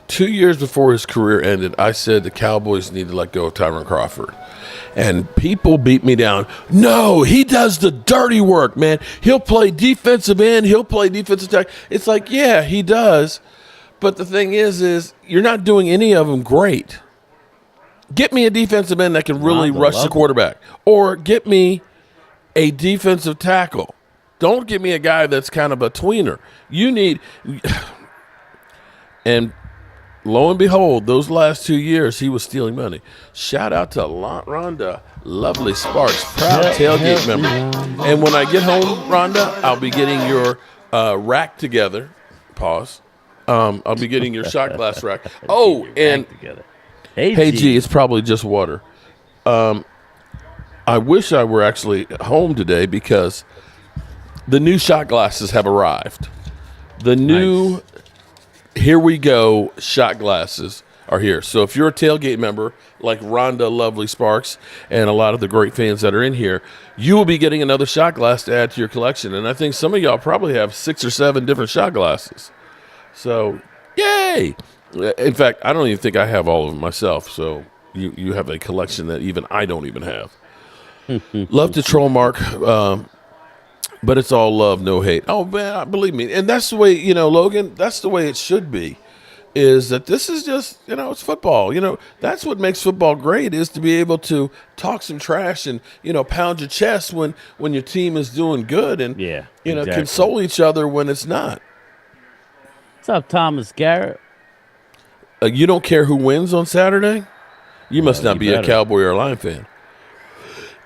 2 years before his career ended, I said the Cowboys need to let go of Tyron Crawford. And people beat me down. No, he does the dirty work, man. He'll play defensive end. He'll play defensive tackle. It's like, yeah, he does. But the thing is you're not doing any of them great. Get me a defensive end that can really rush the quarterback. Or get me a defensive tackle. Don't get me a guy that's kind of a tweener. You need... And lo and behold, those last 2 years, he was stealing money. Shout out to Rhonda, lovely Sparks, proud tailgate member. And when I get home, Rhonda, I'll be getting your rack together. Pause. I'll be getting your shot glass rack. Oh, and hey, G, it's probably just water. I wish I were actually home today because the new shot glasses have arrived. The new Here we go shot glasses are here. So if you're a tailgate member like Rhonda Lovely Sparks and a lot of the great fans that are in here, you will be getting another shot glass to add to your collection. And I think some of y'all probably have 6 or 7 different shot glasses. So, yay! In fact, I don't even think I have all of them myself. So you have a collection that even I don't even have. Love to troll Mark, but it's all love, no hate. Oh, man, believe me. And that's the way, Logan, that's the way it should be, is that this is just, it's football. That's what makes football great, is to be able to talk some trash and, pound your chest when your team is doing good and, exactly. console each other when it's not. What's up, Thomas Garrett? You don't care who wins on Saturday? You must not be a Cowboy or a Lion fan.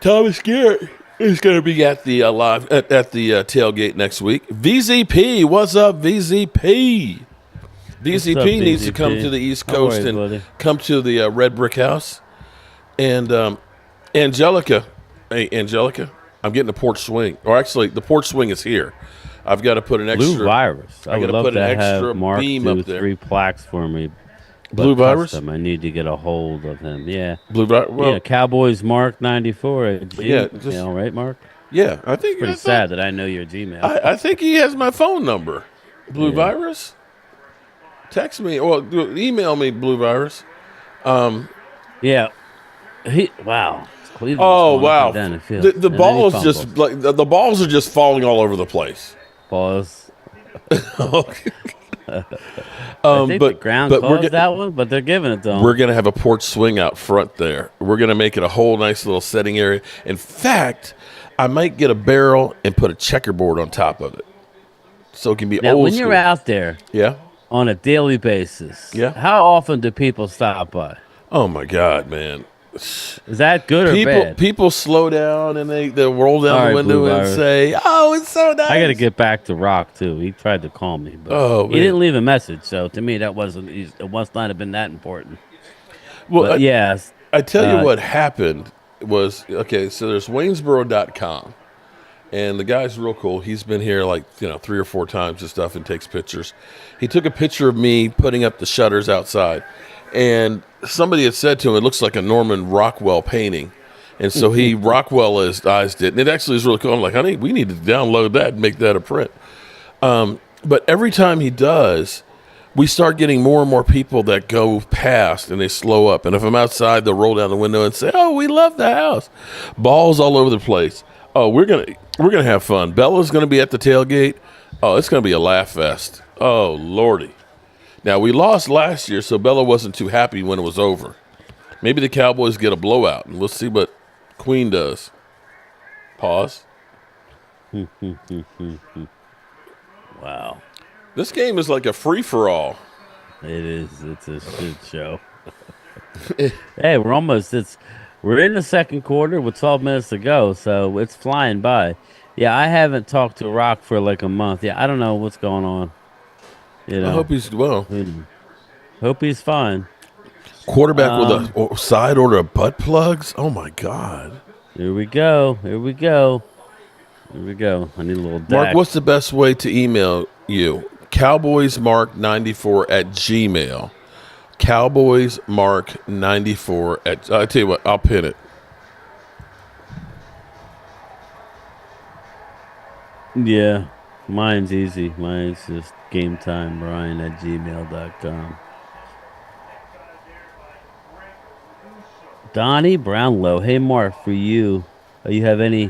Thomas Garrett is going to be at the live at the tailgate next week. VZP, what's up, VZP? VZP needs to come to the East Coast and come to the Red Brick House. And Angelica, hey, Angelica, I'm getting a porch swing. Or actually, the porch swing is here. I've got to put an extra Blue Virus. I would love to have Mark beam do up there. 3 plaques for me. Blue Virus? I need to get a hold of him. Yeah. Blue Virus. Well, yeah, Cowboys Mark 94 at Gmail. Yeah, right, Mark? Yeah, I think pretty sad that I know your Gmail. I think he has my phone number. Blue Virus? Text me or email me, Blue Virus. Yeah. Wow. Oh, wow. The ball is just like the balls are just falling all over the place. Balls. I think the ground caused that one, but they're giving it to them. We're going to have a porch swing out front there. We're going to make it a whole nice little setting area. In fact, I might get a barrel and put a checkerboard on top of it, so it can be now, old when school. You're out there on a daily basis, how often do people stop by? Oh, my God, man. Is that good or bad? People slow down and they roll down the window and say, "Oh, it's so nice." I got to get back to Rock too. He tried to call me, but he didn't leave a message. So to me, it must not have been that important. Well, yes, I tell you what happened was So there's Waynesboro.com, and the guy's real cool. He's been here 3 or 4 times and stuff, and takes pictures. He took a picture of me putting up the shutters outside. And somebody had said to him, it looks like a Norman Rockwell painting. And so he Rockwellized it. And it actually is really cool. I'm like, honey, we need to download that and make that a print. But every time he does, we start getting more and more people that go past and they slow up. And if I'm outside, they'll roll down the window and say, "Oh, we love the house." Balls all over the place. Oh, we're gonna have fun. Bella's gonna be at the tailgate. Oh, it's gonna be a laugh fest. Oh, Lordy. Now, we lost last year, so Bella wasn't too happy when it was over. Maybe the Cowboys get a blowout, and we'll see what Queen does. Pause. Wow. This game is like a free-for-all. It is. It's a shit show. Hey, we're in the second quarter with 12 minutes to go, so it's flying by. Yeah, I haven't talked to Rock for like a month. Yeah, I don't know what's going on. I hope he's well. Hope he's fine. Quarterback with a side order of butt plugs? Oh, my God. Here we go. Here we go. Here we go. I need a little Mark, Dak. what's the best way to email you? CowboysMark94 at Gmail. CowboysMark94 at. I tell you what, I'll pin it. Yeah, mine's easy. Mine's just GameTimeBrian@gmail.com. Donnie Brownlow. Hey, Mark, for you, you have a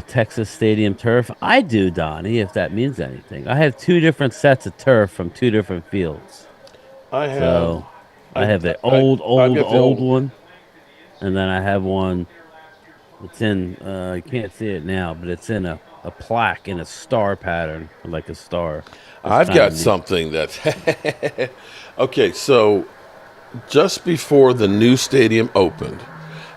Texas Stadium turf? I do, Donnie, if that means anything. I have two different sets of turf from two different fields. I have. So I have the I get the old old. one, and then I have one. It's in. You can't see it now, but it's in a plaque in a star pattern, like a star. It's I've kind of got neat. something that's. Okay, so just before the new stadium opened,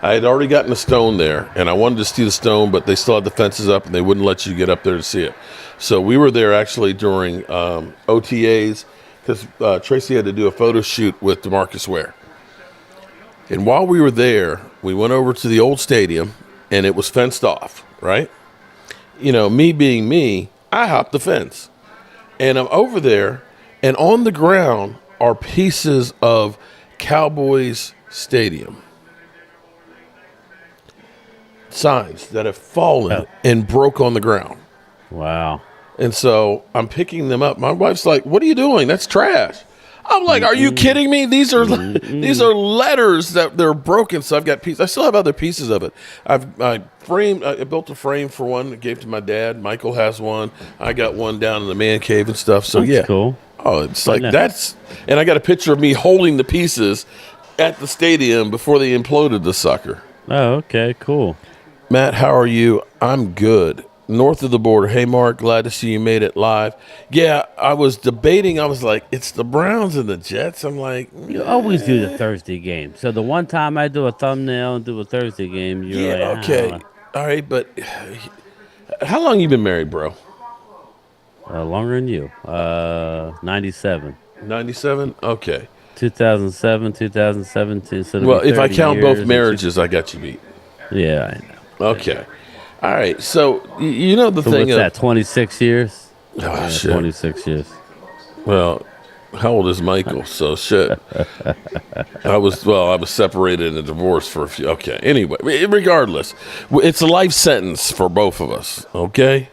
I had already gotten a stone there, and I wanted to see the stone, but they still had the fences up, and they wouldn't let you get up there to see it. So we were there actually during OTAs because Tracy had to do a photo shoot with DeMarcus Ware. And while we were there, we went over to the old stadium, and it was fenced off, right? You know, me being me, I hopped the fence. And I'm over there, and on the ground are pieces of Cowboys Stadium signs that have fallen Oh, and broke on the ground. wow. And so I'm picking them up. My wife's like, "What are you doing? That's trash." I'm like, "Are you Mm-mm, kidding me? These are these mm-mm. are letters that they're broken." So I've got pieces. I still have other pieces of it. I framed. I built a frame for one. Gave to my dad. Michael has one. I got one down in the man cave and stuff. So That's yeah. cool. Oh, it's I like know. that's. And I got a picture of me holding the pieces at the stadium before they imploded the sucker. Oh, okay, cool. Matt, how are you? I'm good. North of the border. Hey, Mark, glad to see you made it live. Yeah, I was debating. I was like, it's the Browns and the Jets. I'm like, You always do the Thursday game. So the one time I do a thumbnail and do a Thursday game, you're yeah, like, I don't okay. know. All right, but how long you been married, bro? Longer than you. 97. 97? Okay. 2007, 2017. So it'll be Well, if I 30 count both years. And two, marriages, I got you beat. yeah, I know. I know. Okay. All right. So, you know the So thing what's of, that, 26 years? oh, Yeah, shit. 26 years. Well, how old is Michael? So, shit. I was separated in a divorce for a few. Okay. Anyway, regardless, it's a life sentence for both of us. Okay.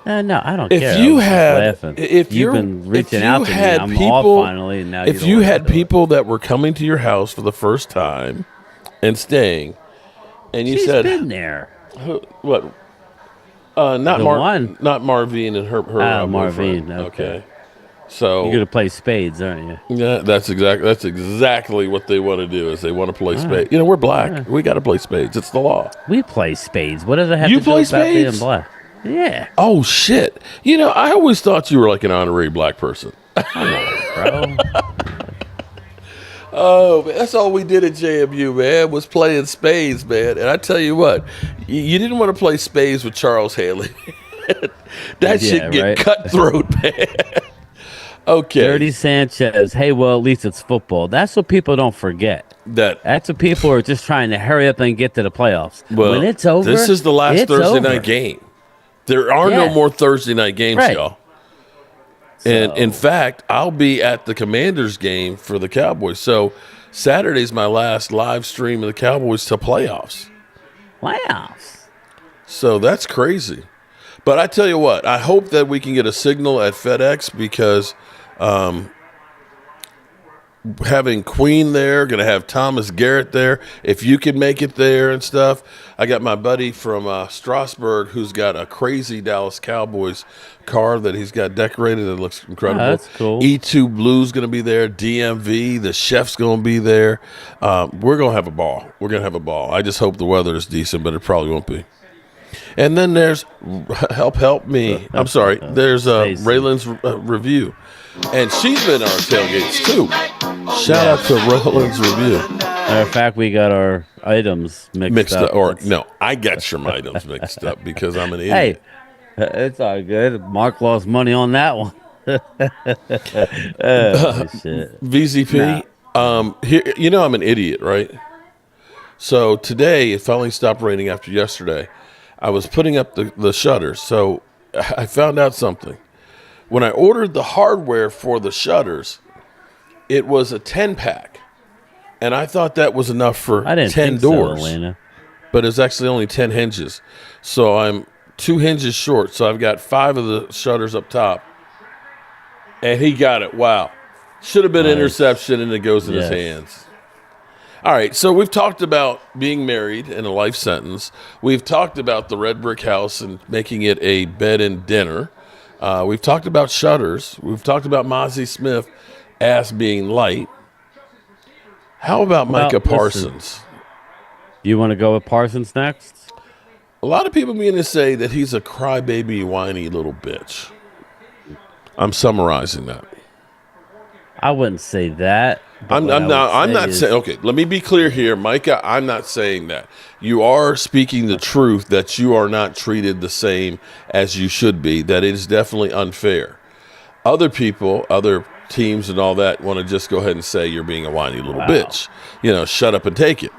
No, I don't If care. I you was just had, laughing. if You've you're, been if reaching you out to me. had I'm off people, finally, and now you if don't you want to had do it. people that were coming to your house for the first time and staying, and you She's said, been there. what? The one. Not Marvine and her Oh, boyfriend. Marvin. Okay. So You're going to play spades, aren't you? yeah, that's exactly what they want to do. Is they want to play All spades. right. You know, we're All black. right. We got to play spades. It's the law. We play spades. What does it have You to do play about being spades? black? Yeah. Oh shit! You know, I always thought you were like an honorary black person. Come on, bro. Oh, man, that's all we did at JMU, man, was playing spades, man. And I tell you what, you didn't want to play spades with Charles Haley. That Yeah, shit get right. cutthroat, man. Okay, Dirty Sanchez. Hey, well, at least it's football. That's what people don't forget. that That's what people are just trying to hurry up and get to the playoffs. well, When it's over, this is the last it's Thursday over. night game. There are no Yeah. more Thursday night games, Right. y'all. And in So, fact, I'll be at the Commanders game for the Cowboys. So Saturday's my last live stream of the Cowboys to playoffs. playoffs. So that's crazy. But I tell you what, I hope that we can get a signal at FedEx because having Queen there, going to have Thomas Garrett there. If you can make it there and stuff, I got my buddy from Strasburg who's got a crazy Dallas Cowboys car that he's got decorated that looks incredible. Oh, that's cool. E2 Blue's going to be there. DMV, the chef's going to be there. We're going to have a ball. We're going to have a ball. I just hope the weather is decent, but it probably won't be. And then there's help me. I'm sorry. There's Stacy. Raylan's review, and she's been on our tailgates too. Shout out to Raylan's review. Matter of fact, we got our items mixed up. Or That's- no, I got some items mixed up because I'm an Hey, idiot. it's all good. Mark lost money on that one. Oh, shit. VZP. Nah. Here, you know I'm an idiot, right? So today it finally stopped raining after yesterday. I was putting up the shutters. So I found out something. When I ordered the hardware for the shutters, it was a 10-pack. And I thought that was enough for I didn't 10 think so, doors. Elena. But it's actually only 10 hinges. So I'm 2 hinges short. So I've got 5 of the shutters up top. And he got it. Wow. Should have been Nice. interception, and it goes in his Yes. hands. All right, so we've talked about being married and a life sentence. We've talked about the red brick house and making it a bed and dinner. We've talked about shutters. We've talked about Mazy Smith ass being light. How about Micah Parsons? You want to go with Parsons next? A lot of people begin to say that he's a crybaby, whiny little bitch. I'm summarizing that. I wouldn't say that. I'm not saying. Okay, let me be clear here, Micah. I'm not saying that. You are speaking the truth that you are not treated the same as you should be. That it is definitely unfair. Other people, other teams, and all that want to just go ahead and say you're being a whiny little bitch. Shut up and take it.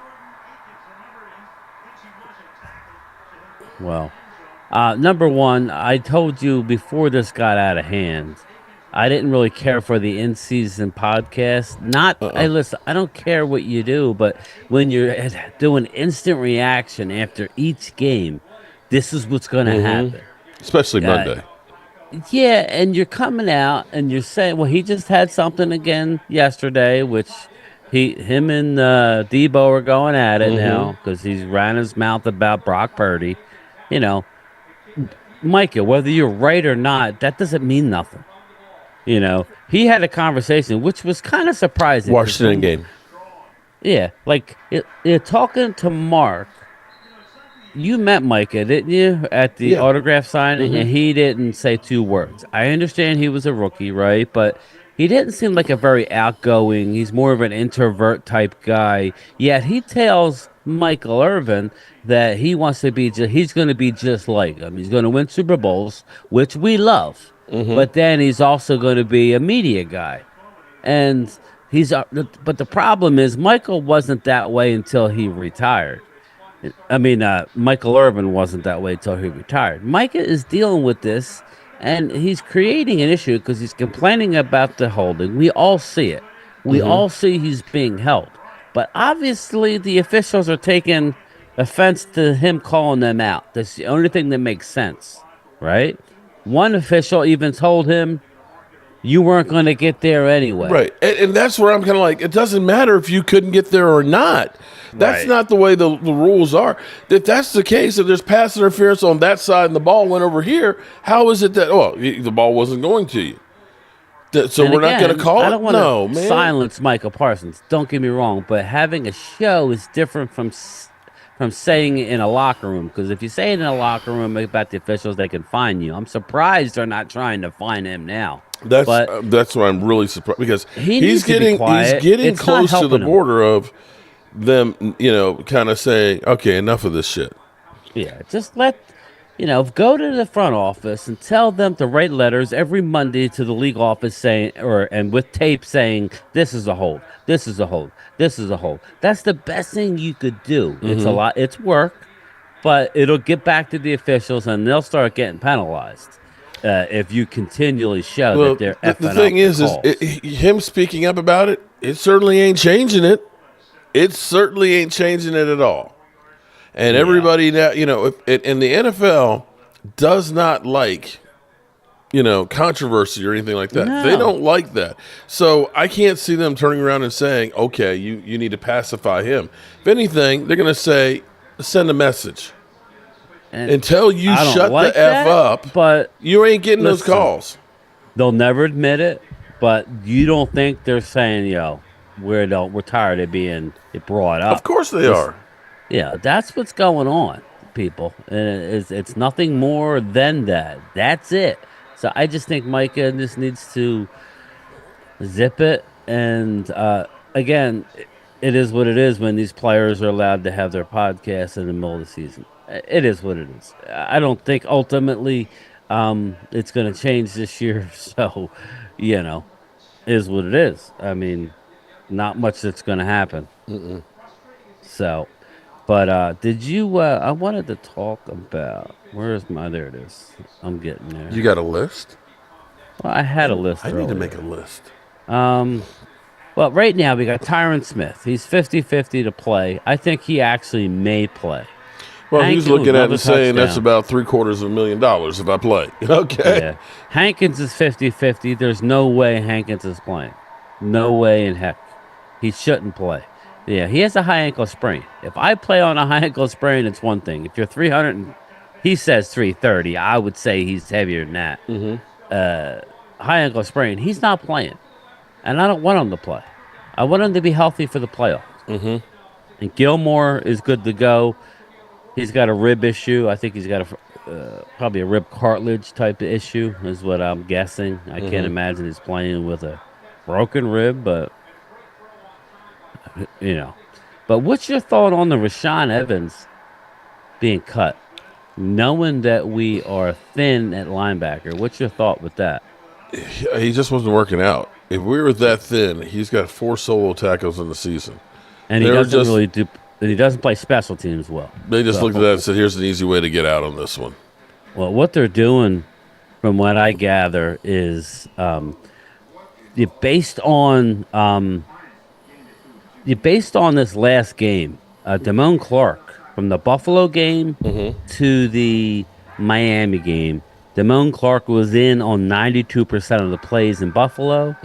Well, number one, I told you before this got out of hand, I didn't really care for the in-season podcast. Hey, listen, I don't care what you do, but when you're doing instant reaction after each game, this is what's going to happen. Especially Monday. Yeah, and you're coming out and you're saying, well, he just had something again yesterday, which him and Debo are going at it now because he's ran his mouth about Brock Purdy. Micah, whether you're right or not, that doesn't mean nothing. He had a conversation, which was kind of surprising. Washington game. Yeah, like talking to Mark. You met Micah, didn't you, at the autograph signing? And he didn't say 2 words. I understand he was a rookie, right? But he didn't seem like a very outgoing. He's more of an introvert type guy. Yet he tells Michael Irvin that he wants to be. He's going to be just like him. He's going to win Super Bowls, which we love. But then he's also going to be a media guy, and but the problem is Michael wasn't that way until he retired. I mean, Michael Irvin wasn't that way until he retired. Micah is dealing with this, and he's creating an issue because he's complaining about the holding. We all see it. We all see he's being held. But obviously, the officials are taking offense to him calling them out. That's the only thing that makes sense, right? One official even told him, you weren't going to get there anyway. Right. And that's where I'm kind of like, it doesn't matter if you couldn't get there or not. That's not the way the rules are. If that's the case, if there's pass interference on that side and the ball went over here, how is it that, the ball wasn't going to you? So we're not going to call it? I don't want to silence Micah Parsons. Don't get me wrong. But having a show is different from saying it in a locker room, because if you say it in a locker room about the officials, they can fine you. I'm surprised they're not trying to fine him now. That's why I'm really surprised, because he's getting close to the border of them, kind of saying, okay, enough of this shit. Yeah, just go to the front office and tell them to write letters every Monday to the league office saying, and with tape saying, this is a hold, this is a hold, this is a hold. That's the best thing you could do. It's a lot, it's work, but it'll get back to the officials and they'll start getting penalized if you continually show that they're effing the thing is him speaking up about it, it certainly ain't changing it. It certainly ain't changing it at all. And everybody now, in the NFL does not like, controversy or anything like that. No. They don't like that. So I can't see them turning around and saying, okay, you need to pacify him. If anything, they're going to say, send a message. And until you shut the F up, but you ain't getting those calls. They'll never admit it, but you don't think they're saying, we're tired of being brought up. Of course they are. Yeah, that's what's going on, people. And it's nothing more than that. That's it. So I just think Micah just needs to zip it. And again, it is what it is when these players are allowed to have their podcasts in the middle of the season. It is what it is. I don't think ultimately it's going to change this year. So, is what it is. I mean, not much that's going to happen. So, But did you? I wanted to talk about. Where's my? There it is. I'm getting You there. got a list? Well, I had a list I need to make a earlier. list. Um, well, right now we got Tyron Smith. He's 50-50 to play. I think he actually may play. Well, he's Hankins, looking at it another and saying that's touchdown. about $750,000 if I play. Okay. Yeah. Hankins is 50-50. There's no way Hankins is playing. No way in heck. He shouldn't play. Yeah, he has a high ankle sprain. If I play on a high ankle sprain, it's one thing. If you're 300 he says 330, I would say he's heavier than that. High ankle sprain, he's not playing. And I don't want him to play. I want him to be healthy for the playoffs. And Gilmore is good to go. He's got a rib issue. I think he's got probably a rib cartilage type of issue, is what I'm guessing. I can't imagine he's playing with a broken rib, but you know. But what's your thought on the Rashaan Evans being cut, knowing that we are thin at linebacker? What's your thought with that? He just wasn't working out. If we were that thin, he's got 4 solo tackles in the season. And he doesn't really do. He doesn't play special teams well. They just looked at that and said, here's an easy way to get out on this one. Well, what they're doing, from what I gather, is based on this last game, Damone Clark from the Buffalo game to the Miami game. Damone Clark was in on 92% of the plays in Buffalo,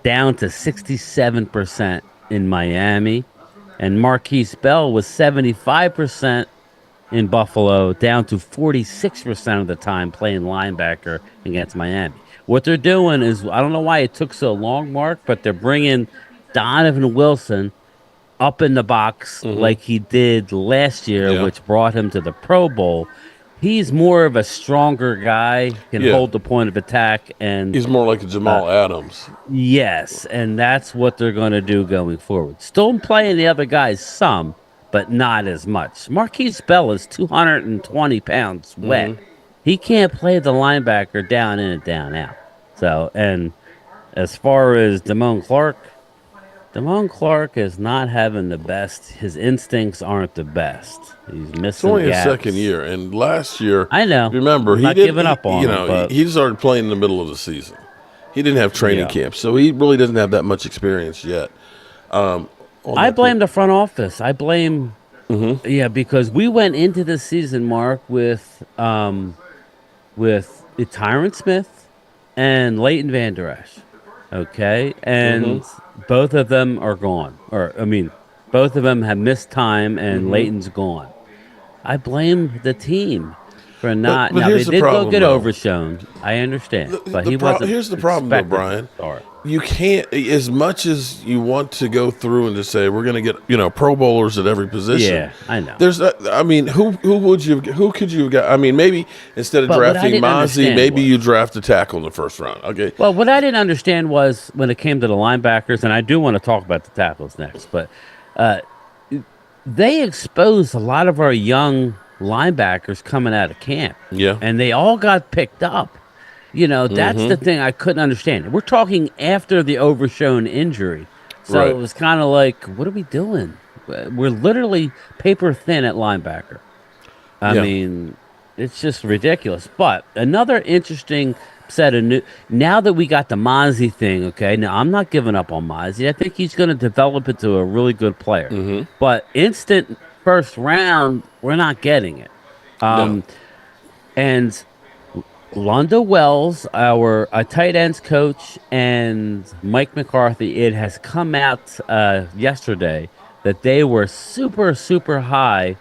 down to 67% in Miami, and Marquise Bell was 75% in Buffalo, down to 46% of the time playing linebacker against Miami. What they're doing is, I don't know why it took so long, Mark, but they're bringing Donovan Wilson up in the box like he did last year, which brought him to the Pro Bowl. He's more of a stronger guy, can hold the point of attack, and he's more like a Jamal Adams. yes, and that's what they're going to do going forward. Still playing the other guys some, but not as much. Marquise Bell is 220 pounds wet. He can't play the linebacker down in and down out. So, and as far as Damone Clark is not having the best. His instincts aren't the best. He's missing. It's only gaps. his second year, and last year, I know. Remember, I'm he not didn't. giving up on him, but he started playing in the middle of the season. He didn't have training camp, so he really doesn't have that much experience yet. I blame the front office. I blame, because we went into the season, Mark, with Tyron Smith and Leighton Vander Esch. Okay, and both of them are gone. Both of them have missed time, and Leighton's gone. I blame the team for not. But now here's they the did problem, go get though. Overshown. I understand, but he wasn't. Here's the problem, though, expected Brian. to start. You can't, as much as you want to go through and just say we're going to get Pro Bowlers at every position. Yeah, I know. There's, who could you have got? I mean, maybe instead of But what I drafting didn't Mazy, understand maybe was- you draft a tackle in the first round. Okay. Well, what I didn't understand was when it came to the linebackers, and I do want to talk about the tackles next, but they exposed a lot of our young linebackers coming out of camp. Yeah. And they all got picked up. That's the thing I couldn't understand. We're talking after the Overshown injury. So Right. it was kind of like, what are we doing? We're literally paper thin at linebacker. I mean, it's just ridiculous. But another interesting set of new. Now that we got the Mazy thing, okay. Now I'm not giving up on Mazy. I think he's going to develop into a really good player. But instant first round, we're not getting it. No. And Londo Wells, our tight ends coach, and Mike McCarthy, it has come out yesterday that they were super, super high.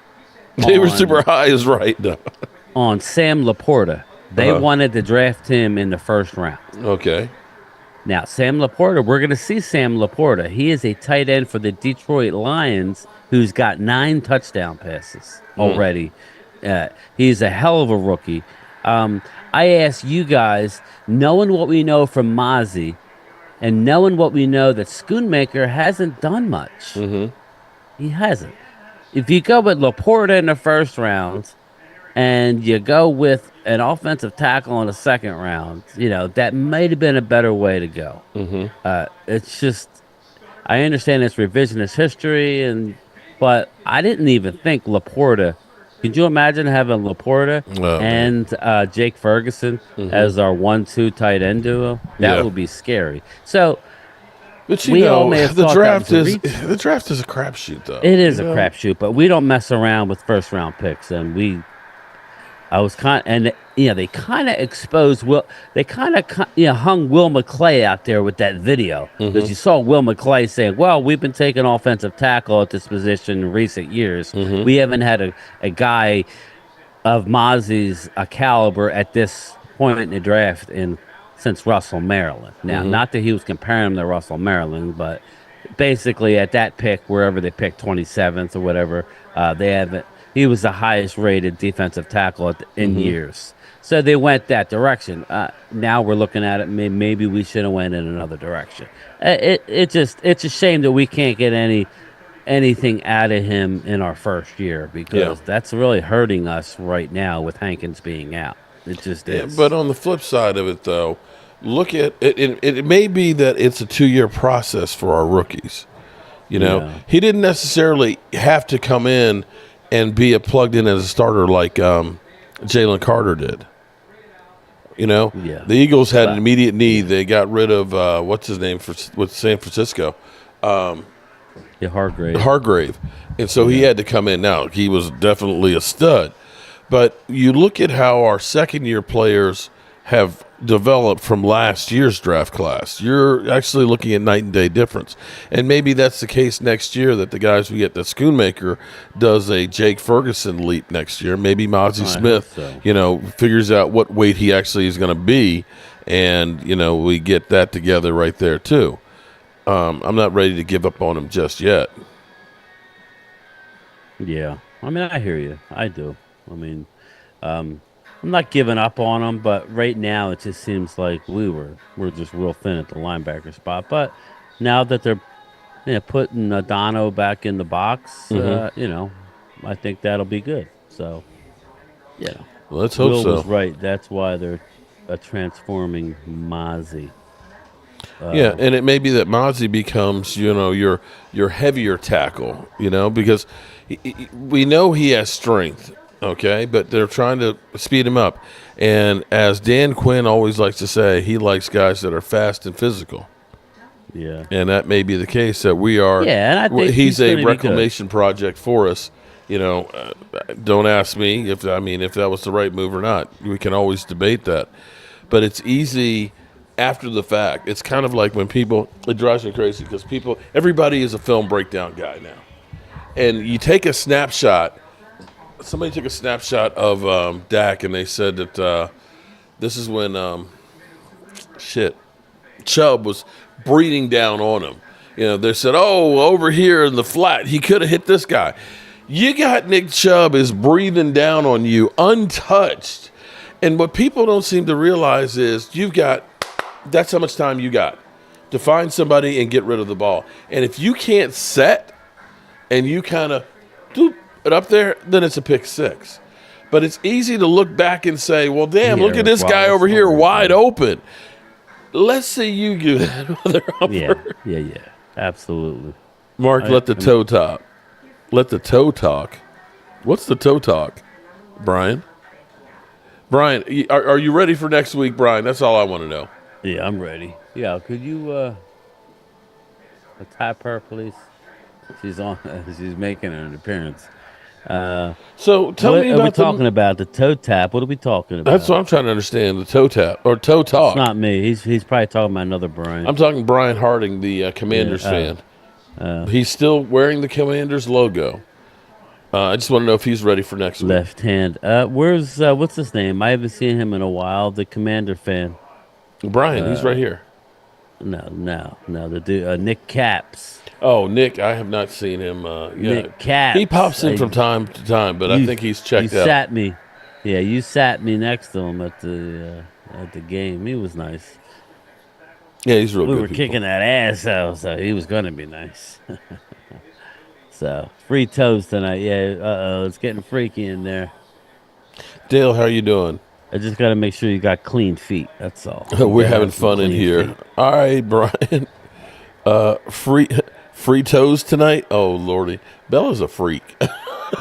They were super high, is right. No. On Sam Laporta. They wanted to draft him in the first round. Okay. Now, Sam Laporta, we're going to see Sam Laporta. He is a tight end for the Detroit Lions who's got 9 touchdown passes already. He's a hell of a rookie. I ask you guys, knowing what we know from Mazy and knowing what we know that Schoonmaker hasn't done much. He hasn't. If you go with Laporta in the first round and you go with an offensive tackle in the second round, that might have been a better way to go. It's just, I understand it's revisionist history, and But I didn't even think Laporta. Could you imagine having Laporta Oh man. and Jake Ferguson Hmm. as our 1-2 tight end duo? That Yeah. would be scary. So But we all may have thought that was a reach. the draft is a crapshoot though. It You is a know. crapshoot, but we don't mess around with first round picks, and I was they kind of exposed Will. They kind of hung Will McClay out there with that video because Hmm. you saw Will McClay saying, "Well, we've been taking offensive tackle at this position in recent years. Hmm. We haven't had a guy of Mozzie's caliber at this point in the draft in since Russell Maryland. Now, Hmm. not that he was comparing him to Russell Maryland, but basically at that pick, wherever they picked 27th or whatever, they haven't. He was the highest rated defensive tackle in Hmm. years. So they went that direction. Now we're looking at it. Maybe we should have went in another direction. It's a shame that we can't get anything out of him in our first year Yeah. because that's really hurting us right now with Hankins being out. It just Yeah. But is. on the flip side of it, though, look at it. It may be that it's a 2-year process for our rookies. You know, Yeah. he didn't necessarily have to come in and be plugged in as a starter like Jalen Carter did. You know, Yeah. the Eagles had an But immediate need. They got rid of what's his name with San Francisco, yeah, Hargrave. Hargrave, and so he Yeah. had to come in. Now he was definitely a stud, but you look at how our second-year players have developed from last year's draft class. You're actually looking at night and day difference, and maybe that's the case next year. That the guys we get, that Schoonmaker does a Jake Ferguson leap next year. Maybe Mazy I hope Smith, so. figures out what weight he actually is going to be, and we get that together right there too. I'm not ready to give up on him just yet. Yeah. I mean, I hear you. I do. I mean, um, I'm not giving up on them, but right now it just seems like we're just real thin at the linebacker spot. But now that they're putting Dono back in the box, Hmm. I think that'll be good. So, yeah, Let's hope Will was so. right. That's why they're transforming Mozzie. Yeah, Uh, and it may be that Mozzie becomes, your heavier tackle, because we know he has strength, okay, but they're trying to speed him up. And as Dan Quinn always likes to say, he likes guys that are fast and physical. yeah, And that may be the case that we are. yeah, and I think He's he's a going to be good. reclamation project for us. Don't ask me if that was the right move or not. We can always debate that, but it's easy after the fact. It's kind of like when people. It drives me crazy because everybody is a film breakdown guy now, and you take a snapshot. Somebody took a snapshot of Dak, and they said that this is when Chubb was breathing down on him. They said, "Oh, over here in the flat, he could have hit this guy." You got Nick Chubb is breathing down on you untouched. And what people don't seem to realize is that's how much time you got to find somebody and get rid of the ball. And if you can't set and you kind of doop it up there, then it's a pick six. But it's easy to look back and say, well, damn, Yeah, look at this guy Wallace over here over wide there. open. Let's see you do that, Yeah, mother. yeah, absolutely. Mark, I, let the I'm, toe top. Let the toe talk. What's the toe talk, Brian? Brian, are you ready for next week, Brian? That's all I want to know. yeah, I'm ready. Yeah, could you tap her, please? She's on. She's making an appearance. Uh, So tell what me are we about the. talking about? The toe tap. What are we talking That's about? what I'm trying to understand. The toe tap or toe It's talk. not me. He's probably talking about another Brian. I'm talking Brian Harding, the Yeah. Commanders fan. He's still wearing the Commanders logo. I just want to know if he's ready for next week. Left hand. Where's what's his name? I haven't seen him in a while. The Commander fan. Brian, he's right here. No. The dude, Nick Caps. Oh, Nick, I have not seen him yet. Nick Caps. He pops in from time to time, but I think he's checked you out. sat me. Yeah, you sat me next to him at the game. He was nice. Yeah, he's real We good. were people. kicking that ass out, so he was gonna be nice. So free toes tonight. Yeah. It's getting freaky in there. Dale, how you doing? I just got to make sure you got clean feet. That's all. You We're gotta having have some fun in clean here. feet. All right, Brian. Free Free toes tonight? Oh, Lordy. Bella's a freak.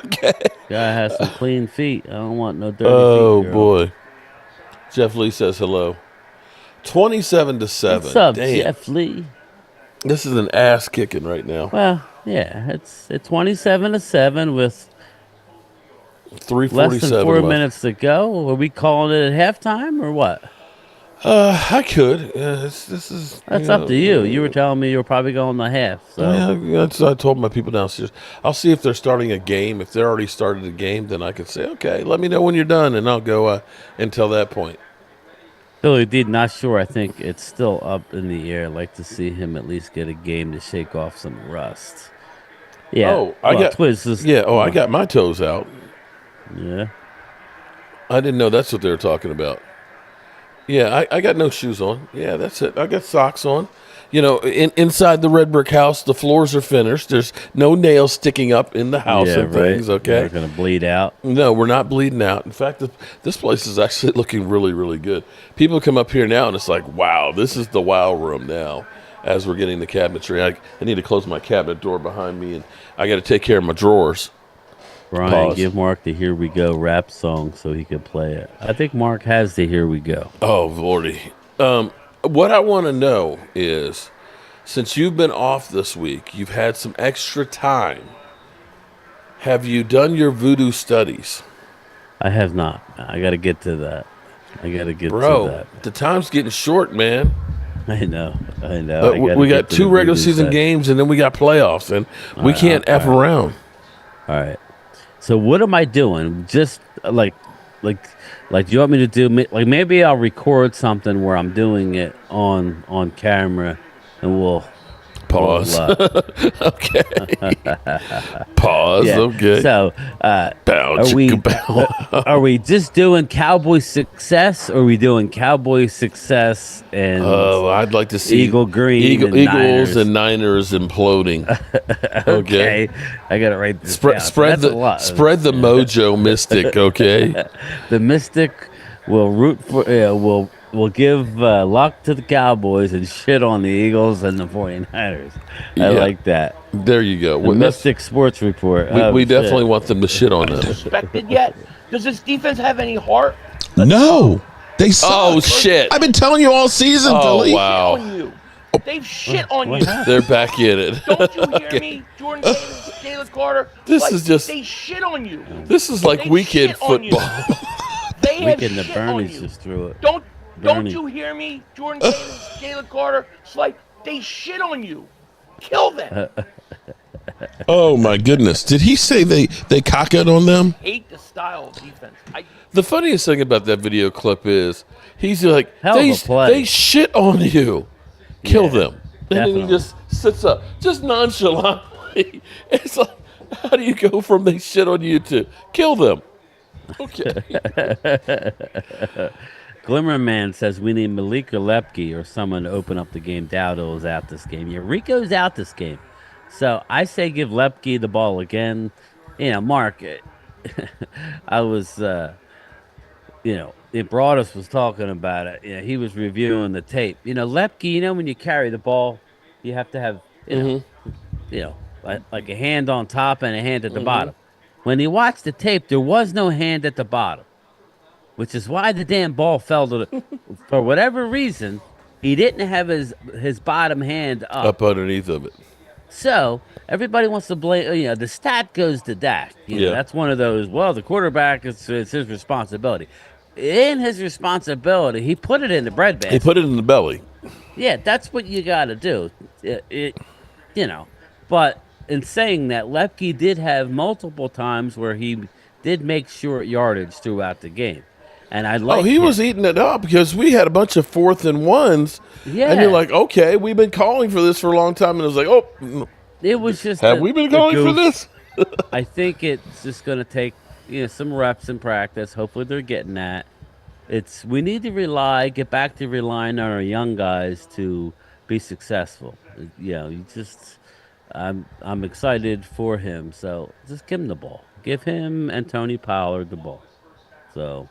Okay. Guy has some clean feet. I don't want no dirty feet, Oh, girl. boy. Jeff Lee says hello. 27 to What's 7. up, Damn. Jeff Lee? This is an ass kicking right now. Well, yeah, it's 27 to 7 with less than 3:47 4 left. minutes to go. Are we calling it at halftime or what? I could. This is. That's up to you. You were telling me you were probably going to half. So Yeah, that's what I told my people downstairs. I'll see if they're starting a game. If they're already started a game, then I can say, okay, let me know when you're done, and I'll go until that point. Billy D, not sure. I think it's still up in the air. I'd like to see him at least get a game to shake off some rust. Yeah. Oh, I got Twiz is, yeah. Oh, I got my toes out. Yeah. I didn't know that's what they were talking about. Yeah, I got no shoes on. Yeah, that's it. I got socks on. You know, inside the red brick house, the floors are finished. There's no nails sticking up in the house Yeah, and things. right. Okay, They're gonna bleed out. no, we're not bleeding out. In fact, this place is actually looking really, really good. People come up here now, and it's like, wow, this is the wow room now. As we're getting the cabinetry, I need to close my cabinet door behind me, and I got to take care of my drawers. Brian, Pause. give Mark the "Here We Go" rap song so he can play it. I think Mark has the "Here We Go." Oh, Lordy. What I want to know is, since you've been off this week, you've had some extra time. Have you done your voodoo studies? I have not. I got to get to that. I got to get to Bro, that. the time's getting short, man. I know. I know. I gotta We get got to two the regular voodoo season side. games, and then we got playoffs, and we can't F around. All right. So what am I doing? Just like, do you want me to do? Like maybe I'll record something where I'm doing it on camera, and we'll Pause. we'll, Okay. Pause. yeah. Okay. So, Bow, are we chicka, bow. are we just doing Cowboy success, or are we doing Cowboy success and Oh, I'd like to see Eagle Green and Eagles Niners? and Niners imploding. Okay, I gotta write this Spread down. spread That's a lot. spread the mojo mystic, okay? The Mystic will root for will give luck to the Cowboys and shit on the Eagles and the 49ers. I Yeah. like that. There you go. The Well, that's- Mystic Sports Report. we Oh, we shit. definitely want them to shit on them. Respected yet? Does this defense have any heart? No, they suck. Oh shit! I've been telling you all season, Oh Billy. wow! On you. They've shit on What you. happened? They're back in it. Don't you hear me? Jordan Davis, Jalen Carter. This is just- They shit on you. This is like They weekend shit on you. football. They have Weekend the shit on Bernie's you. just threw it. Don't Bernie. you hear me? Jordan Davis, Jalen Carter. It's like they shit on you. Kill them. Oh my goodness! Did he say they cock it on them? Hate the style of defense. The funniest thing about that video clip is he's like, Hell of a play. they shit on you. Kill them. And then he definitely. just sits up, just nonchalantly. It's like, how do you go from they shit on you to kill them? Okay. Glimmerman says we need Malika Lepke or someone to open up the game. Dowdle is out this game. Yeah, Rico's out this game. So I say give Lepke the ball again. You know, Mark, I was, Broadus was talking about it. You know, he was reviewing the tape. You know, Lepke, you know, when you carry the ball, you have to have, like a hand on top and a hand at the bottom. When he watched the tape, there was no hand at the bottom, which is why the damn ball fell to the. For whatever reason, he didn't have his bottom hand Up underneath of it. So everybody wants to blame. You know, the stat goes to Dak. You know, Yeah. that's one of those. Well, the quarterback it's his responsibility. In his responsibility, he put it in the He breadbasket. put it in the belly. Yeah, that's what you got to do. But in saying that, Lepke did have multiple times where he did make short yardage throughout the game, and I like. Oh, he was eating it up because we had a bunch of 4th and 1s. Yeah. And you're like, okay, we've been calling for this for a long time. And it was like, oh, It was just. have we been calling for goof. this? I think it's just going to take some reps in practice. Hopefully, they're getting that. We need to get back to relying on our young guys to be successful. I'm excited for him. So just give him the ball. Give him and Tony Pollard the ball. So,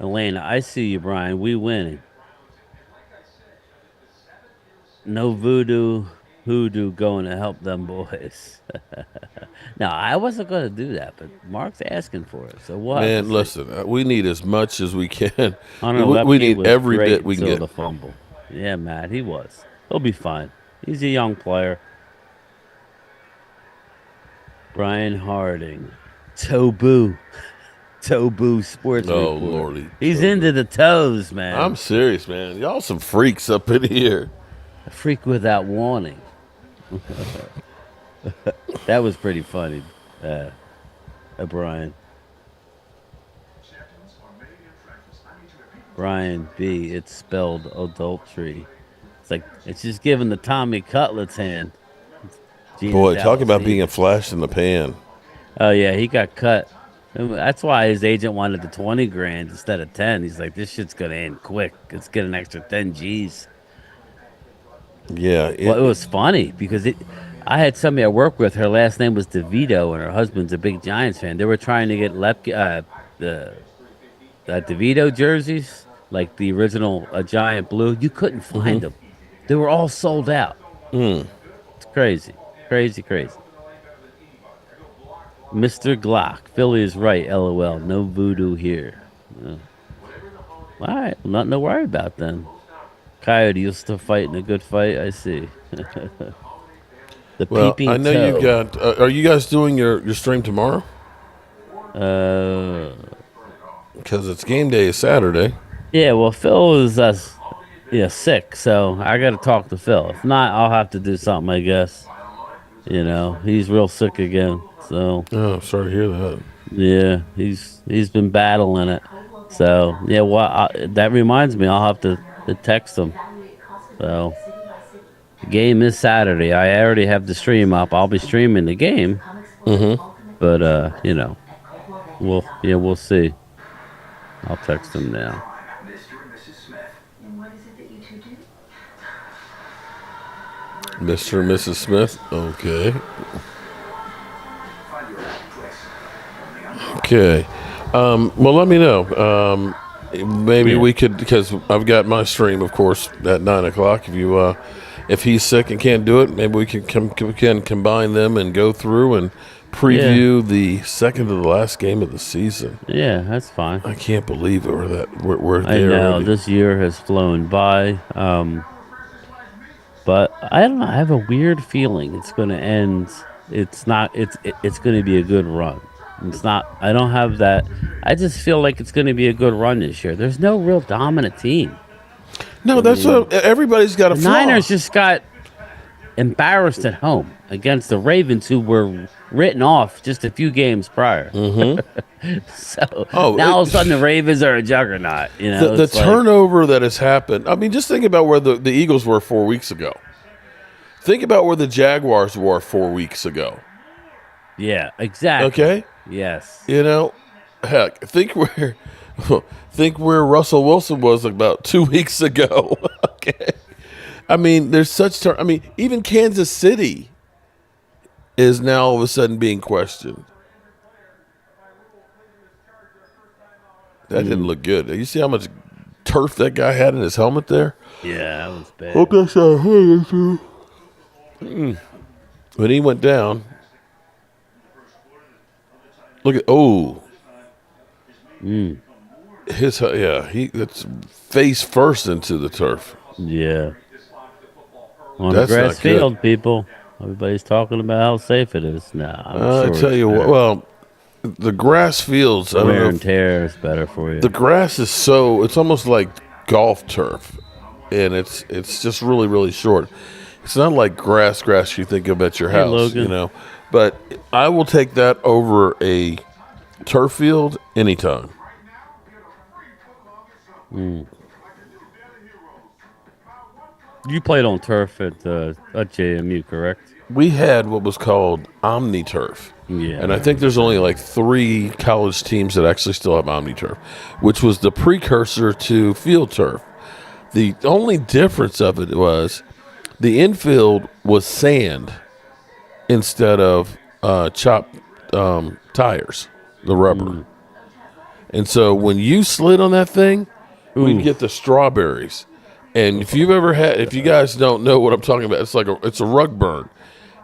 Elena, I see you, Brian. We winning. No voodoo. Hoodoo going to help them boys. No, I wasn't going to do that, but Mark's asking for it. So we'll have to Man, see. listen, we need as much as we can. Hunter We Lepke need was every great bit we can until get. the fumble. Yeah, Matt, he was. He'll be fine. He's a young player. Brian Harding. Tobu. Tobu Sports Oh, Report. Lordy. He's Tobu. into the toes, man. I'm serious, man. Y'all some freaks up in here. A freak without warning. That was pretty funny, Brian. Brian B. It's spelled adultery. It's like it's just giving the Tommy Cutlet's hand. Gina Boy, talk about Dallas. being a flash in the pan. Oh yeah, he got cut. That's why his agent wanted the 20 grand instead of 10. He's like, this shit's gonna end quick. Let's get an extra 10 G's. Yeah. Well, it was funny because I had somebody I work with. Her last name was DeVito, and her husband's a big Giants fan. They were trying to get the DeVito jerseys, like the original Giant Blue. You couldn't find them. They were all sold out. It's crazy, crazy, crazy. Mr. Glock, Philly is right. LOL. No voodoo here. All right, nothing to worry about then. Coyote, you're still fighting a good fight. I see. The Well, peeping I know toe. you've got. Are you guys doing your stream tomorrow? Because it's game day is Saturday. Yeah, well, Phil is sick, so I got to talk to Phil. If not, I'll have to do something, I guess. You know, he's real sick again. So Oh, sorry to hear that. yeah, he's been battling it. So yeah, well, that reminds me, I'll have to text him. So the game is Saturday. I already have the stream up. I'll be streaming the game. But you know, we'll see. I'll text him now. Mr. and Mrs. Smith. Okay. Okay. Well, let me know. Maybe we could, because I've got my stream, of course, at 9 o'clock. If he's sick and can't do it, maybe we can combine them and go through and preview the second to the last game of the season. Yeah, that's fine. I can't believe we're there. I know already. this year has flown by. But I don't know. I have a weird feeling it's going to end. It's not. It's going to be a good run. It's not. I don't have that. I just feel like it's going to be a good run this year. There's no real dominant team. No, that's what everybody's got a The flaw. Niners just got embarrassed at home against the Ravens, who were written off just a few games prior. So now all of a sudden the Ravens are a juggernaut. You know, the it's like- turnover that has happened. I mean, just think about where the Eagles were 4 weeks ago. Think about where the Jaguars were 4 weeks ago. Yeah, exactly. Okay, Yes. you know, heck, think where Russell Wilson was about 2 weeks ago. Okay, I mean, there's such. I mean, even Kansas City is now all of a sudden being questioned. That didn't look good. You see how much turf that guy had in his helmet there? Yeah, that was bad. When he went down, look at that's face first into the turf. Yeah. On That's the not grass good. field, people. Everybody's talking about how safe it is. Nah, I'm I sure tell you what. Well, the grass fields. I don't wear know. and tear is better for you. The grass is it's almost like golf turf, and it's just really really short. It's not like grass you think of at your house, Logan. you know. But I will take that over a turf field anytime. You played on turf at JMU, correct? We had what was called OmniTurf. Yeah. And I think there's only like 3 college teams that actually still have OmniTurf, which was the precursor to field turf. The only difference of it was the infield was sand instead of chopped tires, the rubber. And so when you slid on that thing, we'd get the strawberries. And if you guys don't know what I'm talking about, it's a rug burn.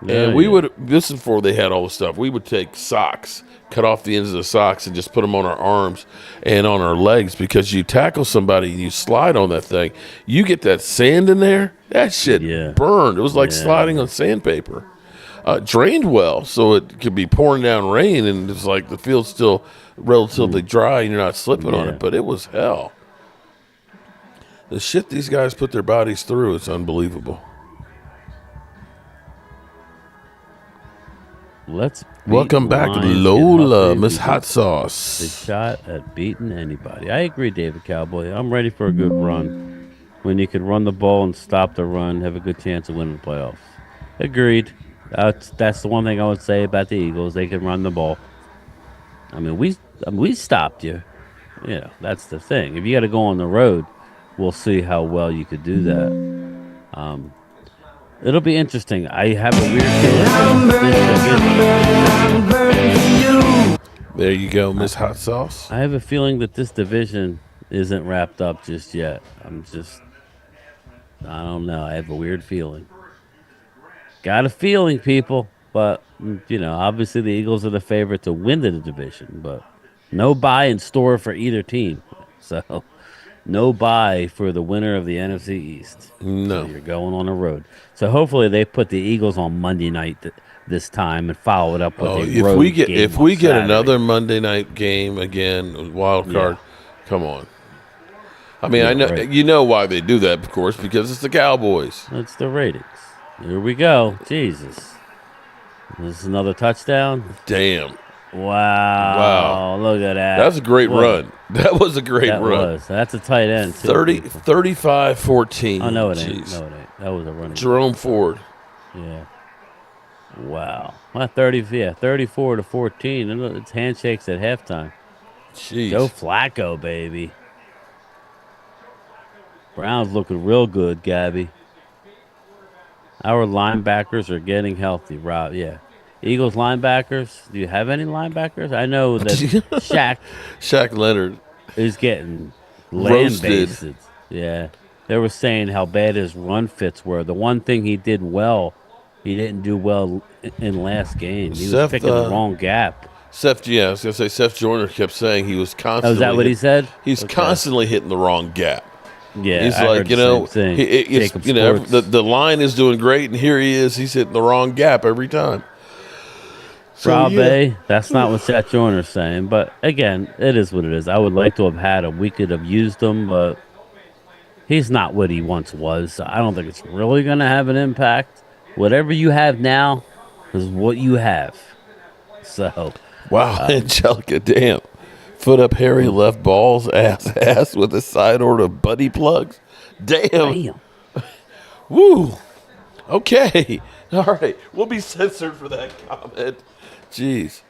And this is before they had all the stuff. We would take socks, cut off the ends of the socks, and just put them on our arms and on our legs, because you tackle somebody and you slide on that thing, you get that sand in there, that shit burned. It was like sliding on sandpaper. Drained well, so it could be pouring down rain, and it's like the field's still relatively dry, and you're not slipping on it. But it was hell. The shit these guys put their bodies through is unbelievable. Welcome back, Lola, Miss Hot Sauce. The shot at beating anybody. I agree, David Cowboy. I'm ready for a good run. When you can run the ball and stop the run, have a good chance of winning the playoffs. Agreed. That's the one thing I would say about the Eagles. They can run the ball. I mean, we stopped you. You know, that's the thing. If you got to go on the road, we'll see how well you could do that. It'll be interesting. I have a weird feeling. There you go, Miss Hot Sauce. I have a feeling that this division isn't wrapped up just yet. I don't know. I have a weird feeling. Got a feeling, people. But, obviously the Eagles are the favorite to win the division. But no buy in store for either team. So, no buy for the winner of the NFC East. No. So you're going on the road. So hopefully they put the Eagles on Monday night this time and follow it up with a road game. If we get another Monday night game again, wild card, come on. I mean, I know you know why they do that, of course, because it's the Cowboys. It's the ratings. Here we go. Jesus. This is another touchdown. Damn. Wow. Look at that. That's a great run. That was a great run. That's a tight end, too. 35-14. Oh, no, it ain't. No, it ain't. That was a running. Jerome Ford. Yeah. Wow. Well, 34-14. And it's handshakes at halftime. Jeez. Joe Flacco, baby. Browns looking real good, Gabby. Our linebackers are getting healthy, Rob. Yeah. Eagles linebackers. Do you have any linebackers? I know that Shaq Leonard is getting land-basted. Yeah. They were saying how bad his run fits were. The one thing he did well, he didn't do well in last game. He was picking the wrong gap. I was going to say Seth Joyner kept saying he was constantly. Oh, is that what he said? He's constantly hitting the wrong gap. Yeah, he's like, the line is doing great, and here he is. He's hitting the wrong gap every time. So, that's not what Seth Joyner's saying. But, again, it is what it is. I would like to have had him. We could have used him, but he's not what he once was. So I don't think it's really going to have an impact. Whatever you have now is what you have. So. Wow, Angelica, damn. Foot up Harry left balls, ass with a side order of buddy plugs. Damn. Woo. Okay. All right. We'll be censored for that comment. Jeez.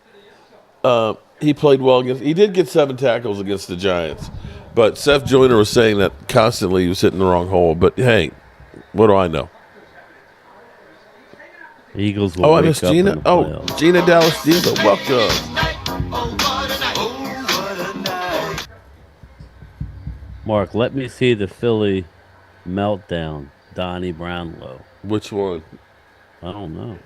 He played well he did get 7 tackles against the Giants. But Seth Joyner was saying that constantly he was hitting the wrong hole. But, hey, what do I know? Eagles will I miss Gina. Gina Dallas Diva. Welcome. Mark, let me see the Philly meltdown, Donnie Brownlow. Which one? I don't know.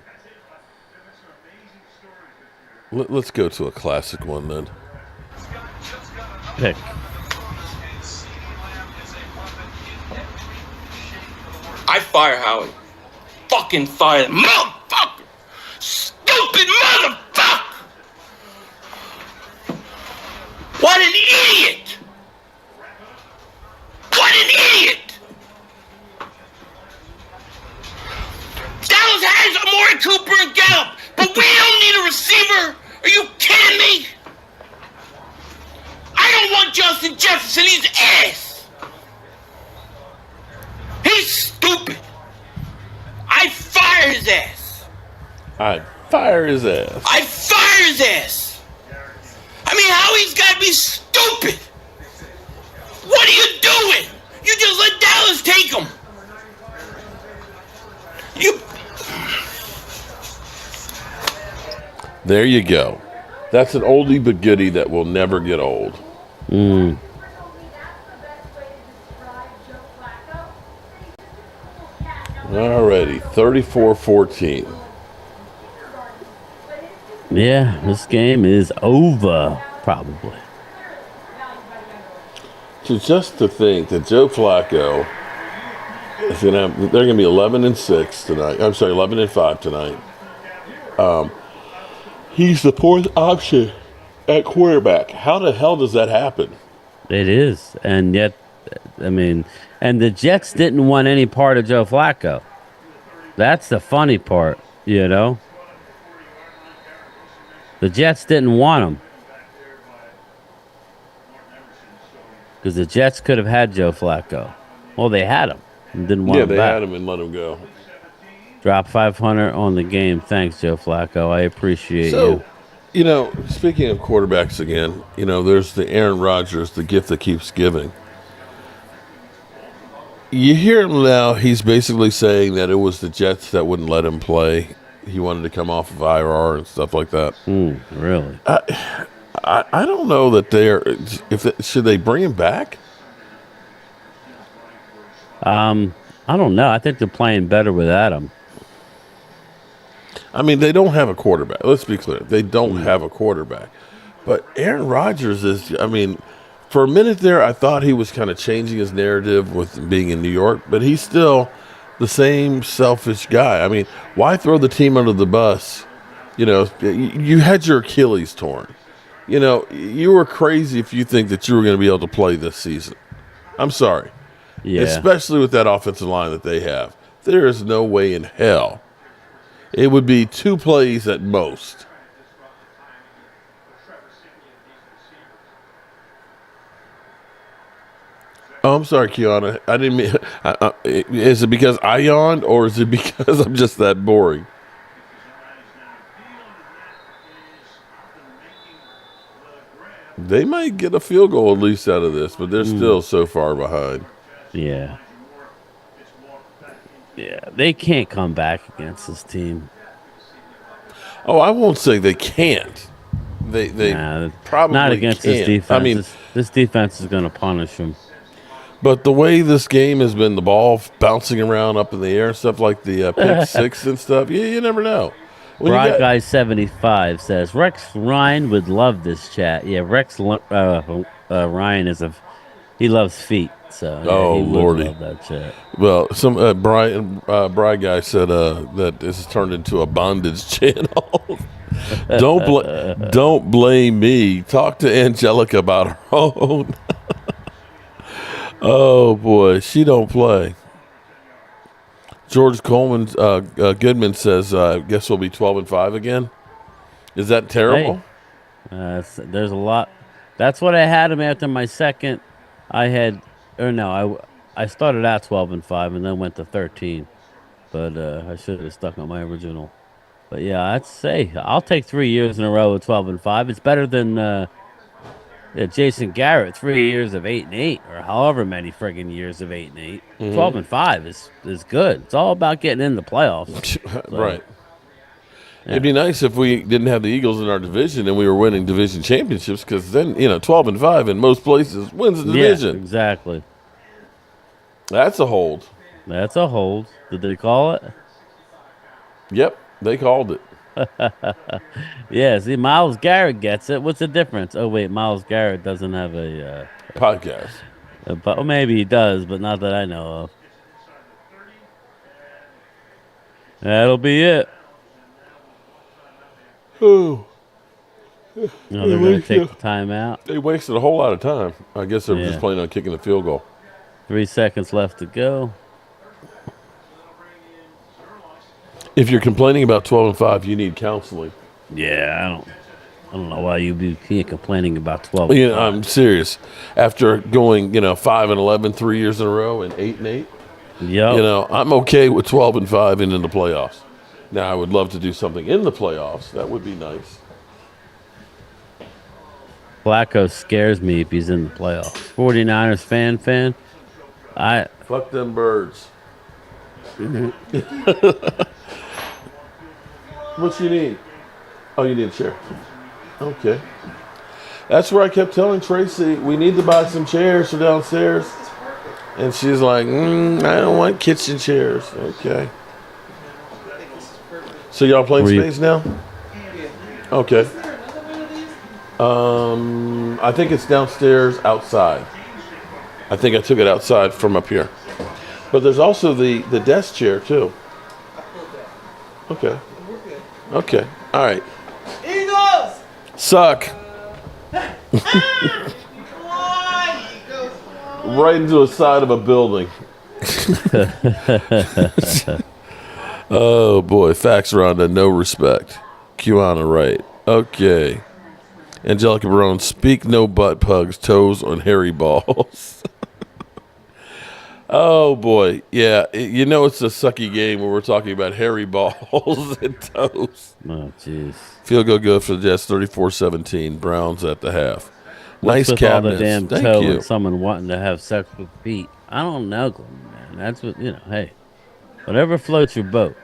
Let's go to a classic one then. Pick. I fire Howie. Fucking fire. Motherfucker! Stupid motherfucker! What an idiot! What an idiot! Dallas has Amari Cooper and Gallup, but we don't need a receiver. Are you kidding me? I don't want Justin Jefferson. He's ass. He's stupid. I fire his ass. I'd fire his ass. I'd fire his ass. I mean, Howie's got to be stupid. What are you doing? You just let Dallas take him. There you go. That's an oldie but goodie that will never get old. Alrighty, 34-14. Yeah, this game is over, probably. So just to think that Joe Flacco is gonna have, they're gonna be 11-6 tonight. I'm sorry, 11-5 tonight. He's the fourth option at quarterback. How the hell does that happen? It is. And yet, I mean, and the Jets didn't want any part of Joe Flacco. That's the funny part, you know? The Jets didn't want him. Because the Jets could have had Joe Flacco. Well, they had him and didn't want him they back. had him and let him go. Drop 500 on the game. Thanks, Joe Flacco. I appreciate So, you. Speaking of quarterbacks again, there's the Aaron Rodgers, the gift that keeps giving. You hear him now, he's basically saying that it was the Jets that wouldn't let him play. He wanted to come off of IR and stuff like that. Really? I don't know that should they bring him back? I don't know. I think they're playing better without him. I mean, they don't have a quarterback. Let's be clear. They don't have a quarterback. But Aaron Rodgers is, for a minute there, I thought he was kind of changing his narrative with being in New York, but he's still the same selfish guy. I mean, why throw the team under the bus? You had your Achilles torn. You were crazy if you think that you were going to be able to play this season. I'm sorry. Yeah. Especially with that offensive line that they have. There is no way in hell. It would be 2 plays at most. Oh, I'm sorry, Kiana. I didn't mean. Is it because I yawned, or is it because I'm just that boring? They might get a field goal at least out of this, but they're still so far behind. Yeah. Yeah, they can't come back against this team. Oh, I won't say they can't. They probably not against can't. this defense. This defense is going to punish them. But the way this game has been, the ball bouncing around up in the air and stuff like the pick six and stuff, you never know. Broad Guy 75 says Rex Ryan would love this chat. Yeah, Rex Ryan he loves feet, so yeah, he would Lordy, love that chat. Well, some Bride Guy said that this has turned into a bondage channel. Don't blame me. Talk to Angelica about her own. Oh boy, she don't play. George Coleman Goodman says, "Guess we'll be 12-5 again." Is that terrible? Hey, there's a lot. That's what I had him after my second. I started out 12-5 and then went to 13, but I should have stuck on my original. But yeah, I'd say I'll take 3 years in a row of 12-5. It's better than Jason Garrett 3 years of 8-8, or however many friggin' years of 8-8. 12-5 is good. It's all about getting in the playoffs. So, right. Yeah. It'd be nice if we didn't have the Eagles in our division and we were winning division championships, because then 12-5 in most places wins the division. Yeah, exactly. That's a hold. That's a hold. Did they call it? Yep, they called it. Yeah, see, Myles Garrett gets it. What's the difference? Oh, wait, Myles Garrett doesn't have a podcast. But maybe he does, but not that I know of. That'll be it. Oh. They're going to take the timeout. They wasted a whole lot of time. I guess they were just Yeah. planning on kicking the field goal. 3 seconds left to go. If you're complaining about 12-5, you need counseling. Yeah, I don't know why you'd be complaining about 12. I'm serious. After going, 5-11 3 years in a row and 8-8, Yep. I'm okay with 12-5 and in the playoffs. Now, I would love to do something in the playoffs. That would be nice. Flacco scares me if he's in the playoffs. 49ers fan. Fuck them birds. What you need? Oh, you need a chair. Okay. That's where I kept telling Tracy, we need to buy some chairs for downstairs. And she's like, I don't want kitchen chairs. Okay. So y'all playing spades now? Okay. I think it's downstairs outside. I think I took it outside from up here. But there's also the desk chair too. Okay. Okay. All right. Eagles! Suck. Right into the side of a building. Oh boy, facts Rhonda, no respect. Kiwana right. Okay. Angelica Barone, speak no butt pugs, toes on hairy balls. Oh boy, yeah. You know it's a sucky game when we're talking about hairy balls and toes. Oh, jeez. Field goal good for the Jets, 34-17. Browns at the half. Nice With cabinets. all the damn Thank toe you. and someone wanting to have sex with Pete. I don't know, man. That's what, hey. Whatever floats your boat.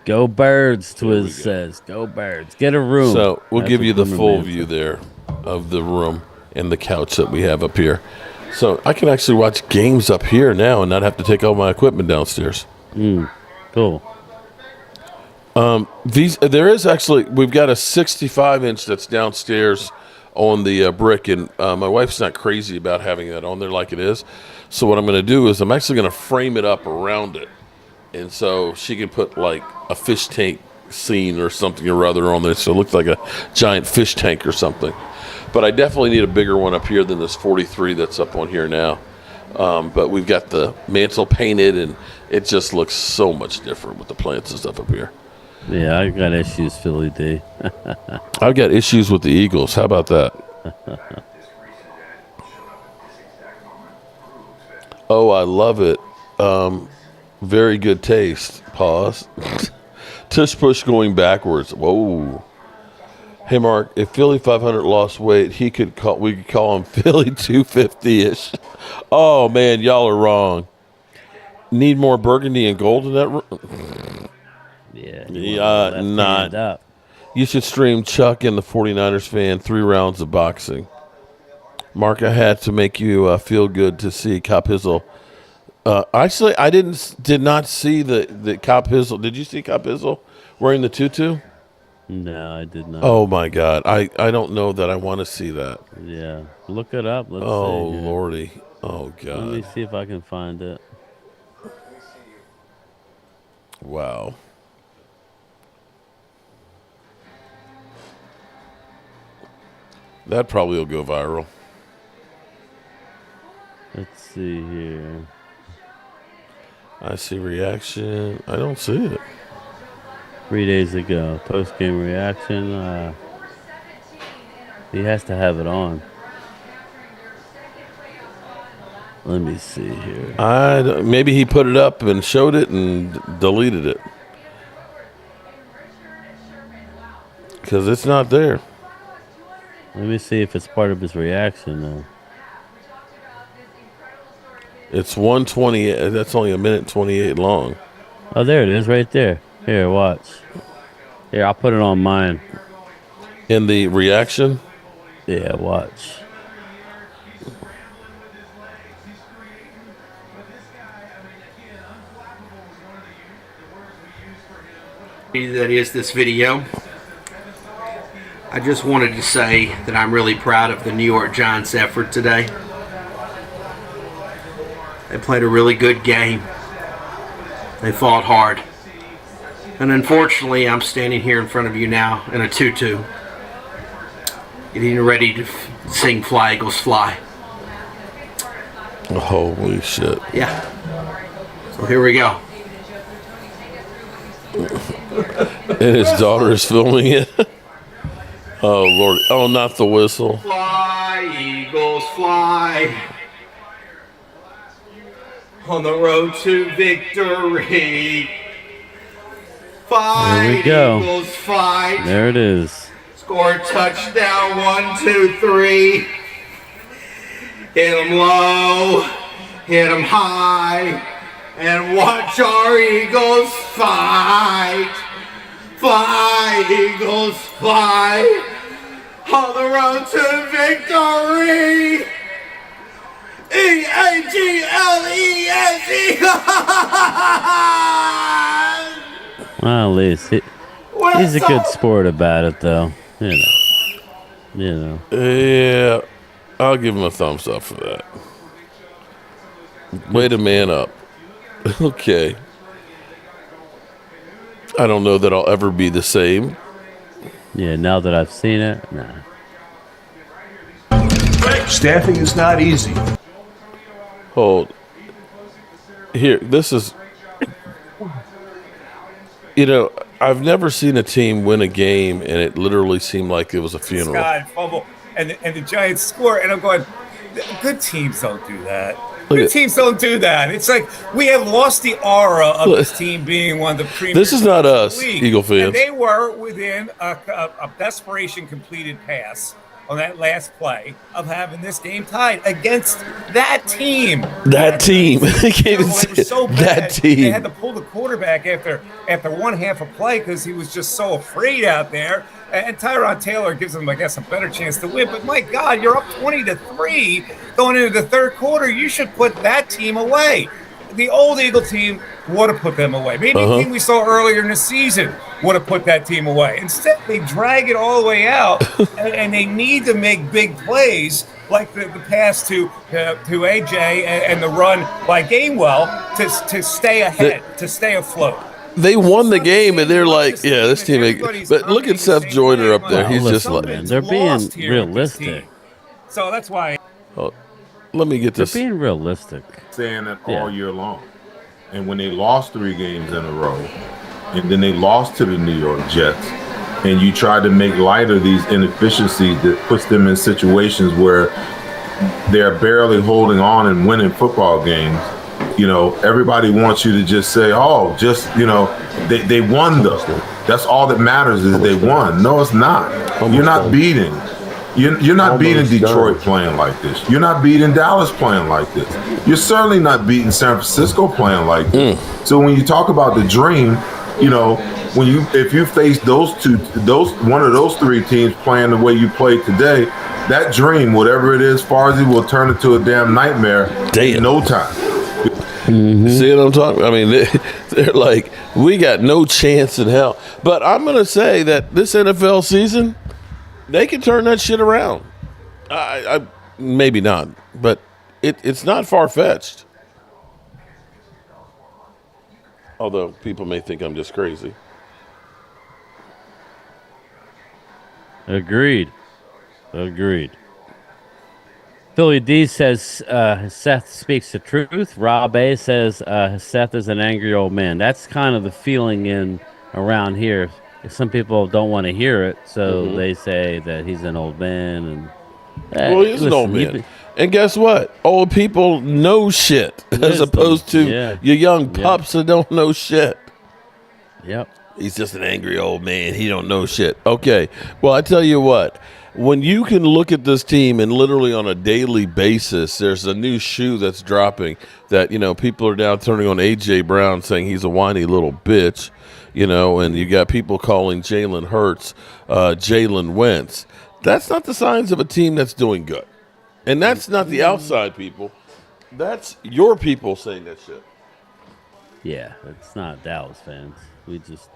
Go Birds, Twiz says. Go Birds. Get a room. So we'll That's give what you the Boomer full Man view said. there of the room and the couch that we have up here. So I can actually watch games up here now and not have to take all my equipment downstairs. Cool. There is actually, we've got a 65-inch that's downstairs on the brick, and my wife's not crazy about having that on there like it is. So what I'm going to do is I'm actually going to frame it up around it. And so she can put like a fish tank scene or something or other on there, so it looks like a giant fish tank or something. But I definitely need a bigger one up here than this 43 that's up on here now. But we've got the mantle painted, and it just looks so much different with the plants and stuff up here. Yeah, I got issues, Philly D. I've got issues with the Eagles. How about that? Oh, I love it. Very good taste. Pause. Tush push going backwards. Whoa. Hey, Mark, if Philly 500 lost weight, we could call him Philly 250-ish. Oh, man, y'all are wrong. Need more burgundy and gold in that room? Yeah. Not. Up. You should stream Chuck and the 49ers fan 3 rounds of boxing. Mark, I had to make you feel good to see Cop Hizzle. Actually, I did not see the Cop Hizzle. Did you see Cop Hizzle wearing the tutu? No, I did not. Oh my God, I don't know that I want to see that. Yeah. Look it up. Let's Oh see. Yeah. Lordy. Oh Let me God. see if I can find it. Wow. That probably will go viral. Let's see here. I see reaction. I don't see it. 3 days ago. Post-game reaction. He has to have it on. Let me see here. Maybe he put it up and showed it and deleted it. Because it's not there. Let me see if it's part of his reaction, though. It's 1:28. That's only 1:28 long. Oh, there it is right there. Here, watch. Here, I'll put it on mine. In the reaction? Yeah, watch. That is this video. I just wanted to say that I'm really proud of the New York Giants' effort today. They played a really good game. They fought hard. And unfortunately, I'm standing here in front of you now in a tutu, getting ready to sing Fly Eagles Fly. Holy shit. Yeah. So here we go. And his daughter is filming it. Oh, Lord. Oh, not the whistle. Fly, Eagles, fly. On the road to victory. Fight, There we go. Eagles, fight. There it is. Score a touchdown, 1, 2, 3. Hit them low, hit them high, and watch our Eagles fight. Fly, Eagles, fly. on the road to victory. EAGLESE. Well, at least he's a good sport about it, though. You know. Yeah, I'll give him a thumbs up for that. Way to man up. Okay. I don't know that I'll ever be the same. Yeah, now that I've seen it, nah. Staffing is not easy. Hold. Here, this is. You know, I've never seen a team win a game and it literally seemed like it was a funeral. God, fumble, and the Giants score, and I'm going, good teams don't do that. Good teams don't do that. It's like we have lost the aura of this team being one of the premier. This is not us, league. Eagle fans. And they were within a desperation completed pass on that last play of having this game tied against that team. That team. They can't even say so that team. They had to pull the quarterback after one half of play because he was just so afraid out there. And Tyrod Taylor gives them, I guess, a better chance to win. But my God, you're up 20-3 going into the third quarter. You should put that team away. The old Eagle team would have put them away. Maybe the team we saw earlier in the season would have put that team away. Instead, they drag it all the way out, and they need to make big plays like the pass to AJ and the run by Gainwell to stay ahead, to stay afloat. They won the game, and they're like, yeah, this team. But look at Seth Joyner up there. He's just like, they're being realistic. So that's why. Let me get this. They're being realistic. Saying that all year long. And when they lost 3 games in a row, and then they lost to the New York Jets, and you try to make light of these inefficiencies that puts them in situations where they're barely holding on and winning football games, you know, everybody wants you to just say, oh, just, you know, they won though. That's all that matters is they won. No, it's not. You're not beating. You're not beating Detroit playing like this. You're not beating Dallas playing like this. You're certainly not beating San Francisco playing like this. So when you talk about the dream, you know, if you face one of those 3 teams playing the way you played today, that dream, whatever it is, Farzy, will turn into a damn nightmare in no time. See what I'm talking about? I mean, they're like, we got no chance in hell. But I'm going to say that this NFL season, they can turn that shit around. I maybe not, but it's not far-fetched. Although people may think I'm just crazy. Agreed. Philly D says Seth speaks the truth. Rob A says Seth is an angry old man. That's kind of the feeling around here. Some people don't want to hear it, so they say that he's an old man. And well, he's an old man. And guess what? Old people know shit as opposed to your young pups that don't know shit. Yep. He's just an angry old man. He don't know shit. Okay. Well, I tell you what. When you can look at this team and literally on a daily basis, there's a new shoe that's dropping that, you know, people are now turning on A.J. Brown saying he's a whiny little bitch, you know, and you got people calling Jalen Hurts Jalen Wentz. That's not the signs of a team that's doing good. And that's not the outside people. That's your people saying that shit. Yeah, it's not Dallas fans. We just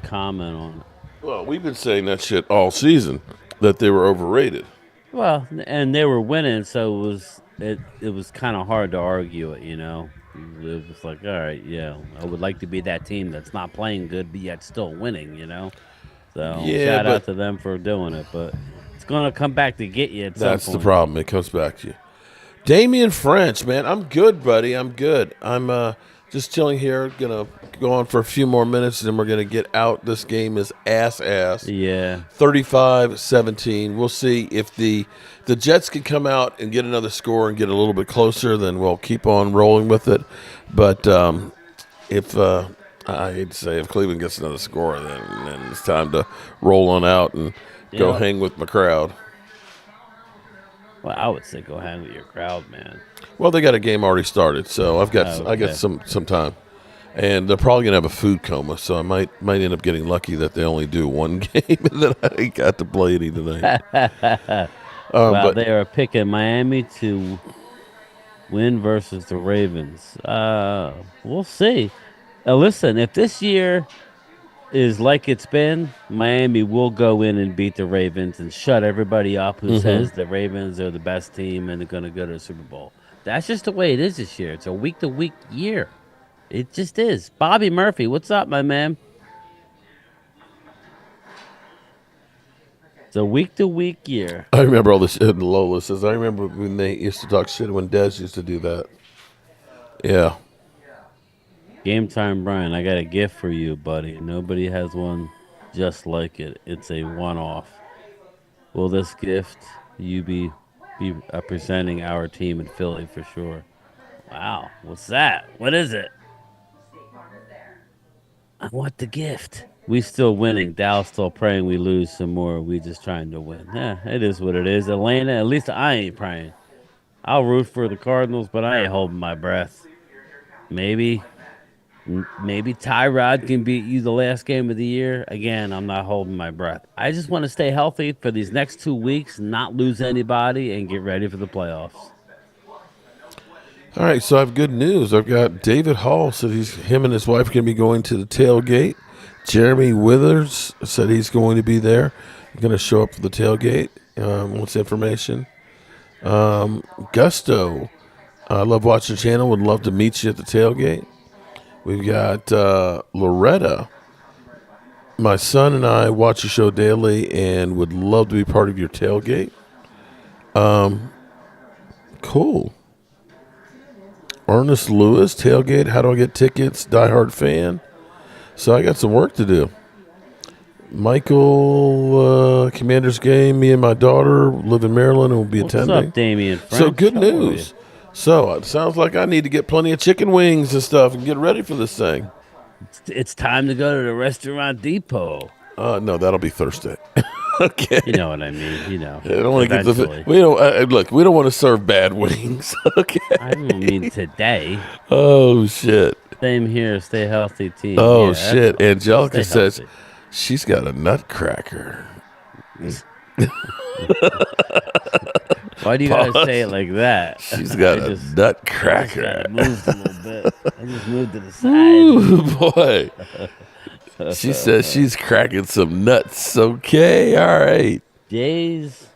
comment on it. Well, we've been saying that shit all season, that they were overrated. Well, and they were winning, so it was kind of hard to argue it, you know. It was like, all right, yeah, I would like to be that team that's not playing good, but yet still winning, you know. So shout out to them for doing it, but it's going to come back to get you at some point. That's the problem. It comes back to you. Damian French, man, I'm good, buddy. I'm good. I'm just chilling here, going to go on for a few more minutes, and then we're going to get out. This game is ass. Yeah. 35-17. We'll see if the Jets can come out and get another score and get a little bit closer, then we'll keep on rolling with it. But if I hate to say, if Cleveland gets another score, then it's time to roll on out and go hang with my crowd. Well, I would say go hang with your crowd, man. Well, they got a game already started, so I got some time. And they're probably gonna have a food coma, so I might end up getting lucky that they only do one game and that I ain't got to play any tonight. Well, But they are picking Miami to win versus the Ravens. We'll see. Listen, if this year is like it's been, Miami will go in and beat the Ravens and shut everybody up who says the Ravens are the best team and they're going to go to the Super Bowl. That's just the way it is this year. It's a week-to-week year. It just is. Bobby Murphy, what's up, my man? It's a week-to-week year. I remember all this shit. Lola says, I remember when they used to talk shit when Dez used to do that. Yeah. Game time, Brian. I got a gift for you, buddy. Nobody has one just like it. It's a one-off. Will this gift you be presenting our team in Philly for sure? Wow, what's that? What is it? I want the gift. We still winning. Dallas still praying we lose some more. We just trying to win. Yeah, it is what it is. Atlanta, at least I ain't praying. I'll root for the Cardinals, but I ain't holding my breath. Maybe Tyrod can beat you the last game of the year. Again, I'm not holding my breath. I just want to stay healthy for these next 2 weeks, not lose anybody, and get ready for the playoffs. All right, so I have good news. I've got David Hall said him and his wife are going to be going to the tailgate. Jeremy Withers said he's going to be there. He's going to show up for the tailgate. Wants information. Gusto, I love watching the channel. Would love to meet you at the tailgate. We've got Loretta. My son and I watch the show daily and would love to be part of your tailgate. Cool. Ernest Lewis, tailgate. How do I get tickets? Diehard fan. So I got some work to do. Michael, Commander's game. Me and my daughter live in Maryland and will be attending. What's up, Damian? So good news. So it sounds like I need to get plenty of chicken wings and stuff and get ready for this thing. It's time to go to the Restaurant Depot. No, that'll be Thursday. Okay. You know what I mean. You know. I don't want to get we don't look. We don't want to serve bad wings. Okay. I don't mean today. Oh shit. Same here. Stay healthy, team. Oh Yeah, shit. Angelica stay says healthy. she's got a nutcracker. Why do you guys say it like that? She's got a nutcracker. I moved a little bit. I just moved to the side. Ooh, boy. She says she's cracking some nuts. Okay, all right. Days.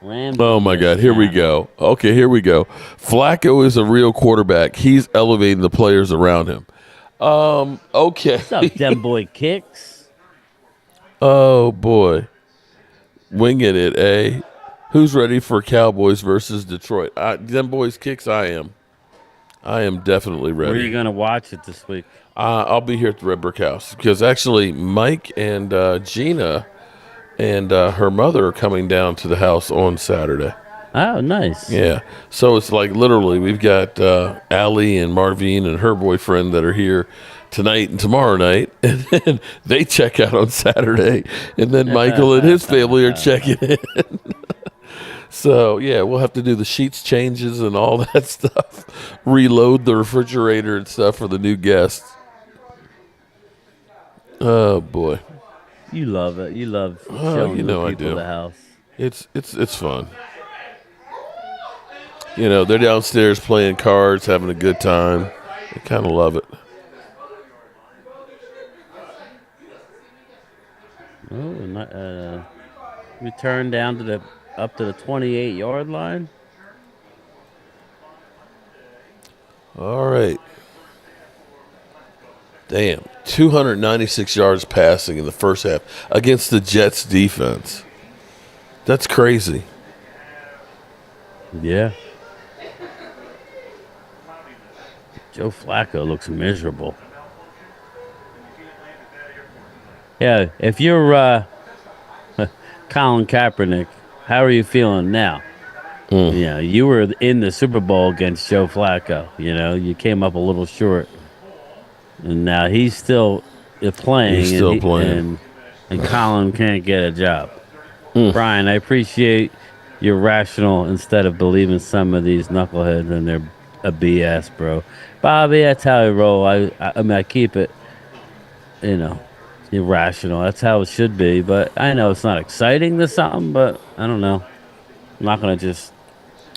Rams. Oh my God, here we go. Okay, here we go. Flacco is a real quarterback. He's elevating the players around him. Okay. What's up, dem boy kicks? Oh boy. Winging it, eh? Who's ready for Cowboys versus Detroit? Them boys kicks, I am. I am definitely ready. Where are you going to watch it this week? I'll be here at the Red Brick House because actually Mike and Gina and her mother are coming down to the house on Saturday. Oh, nice. Yeah. So it's like literally we've got Allie and Marvine and her boyfriend that are here tonight and tomorrow night. And then they check out on Saturday. And then Michael and his family are checking in. So, yeah, we'll have to do the sheets changes and all that stuff. Reload the refrigerator and stuff for the new guests. Oh, boy. You love it. You love showing you know the I people do. the house. It's fun. You know, they're downstairs playing cards, having a good time. I kind of love it. Oh, we turned down to up to the 28-yard line. All right. Damn, 296 yards passing in the first half against the Jets defense. That's crazy. Yeah. Joe Flacco looks miserable. Yeah, if you're Colin Kaepernick, how are you feeling now? You know, you were in the Super Bowl against Joe Flacco. You know, you came up a little short. And now he's still playing. He's still playing. And Colin can't get a job. Brian, I appreciate you're rational instead of believing some of these knuckleheads and they're a BS, bro. Bobby, that's how I roll. I mean, I keep it, you know, irrational. That's how it should be. But I know it's not exciting to something, but I don't know. I'm not going to just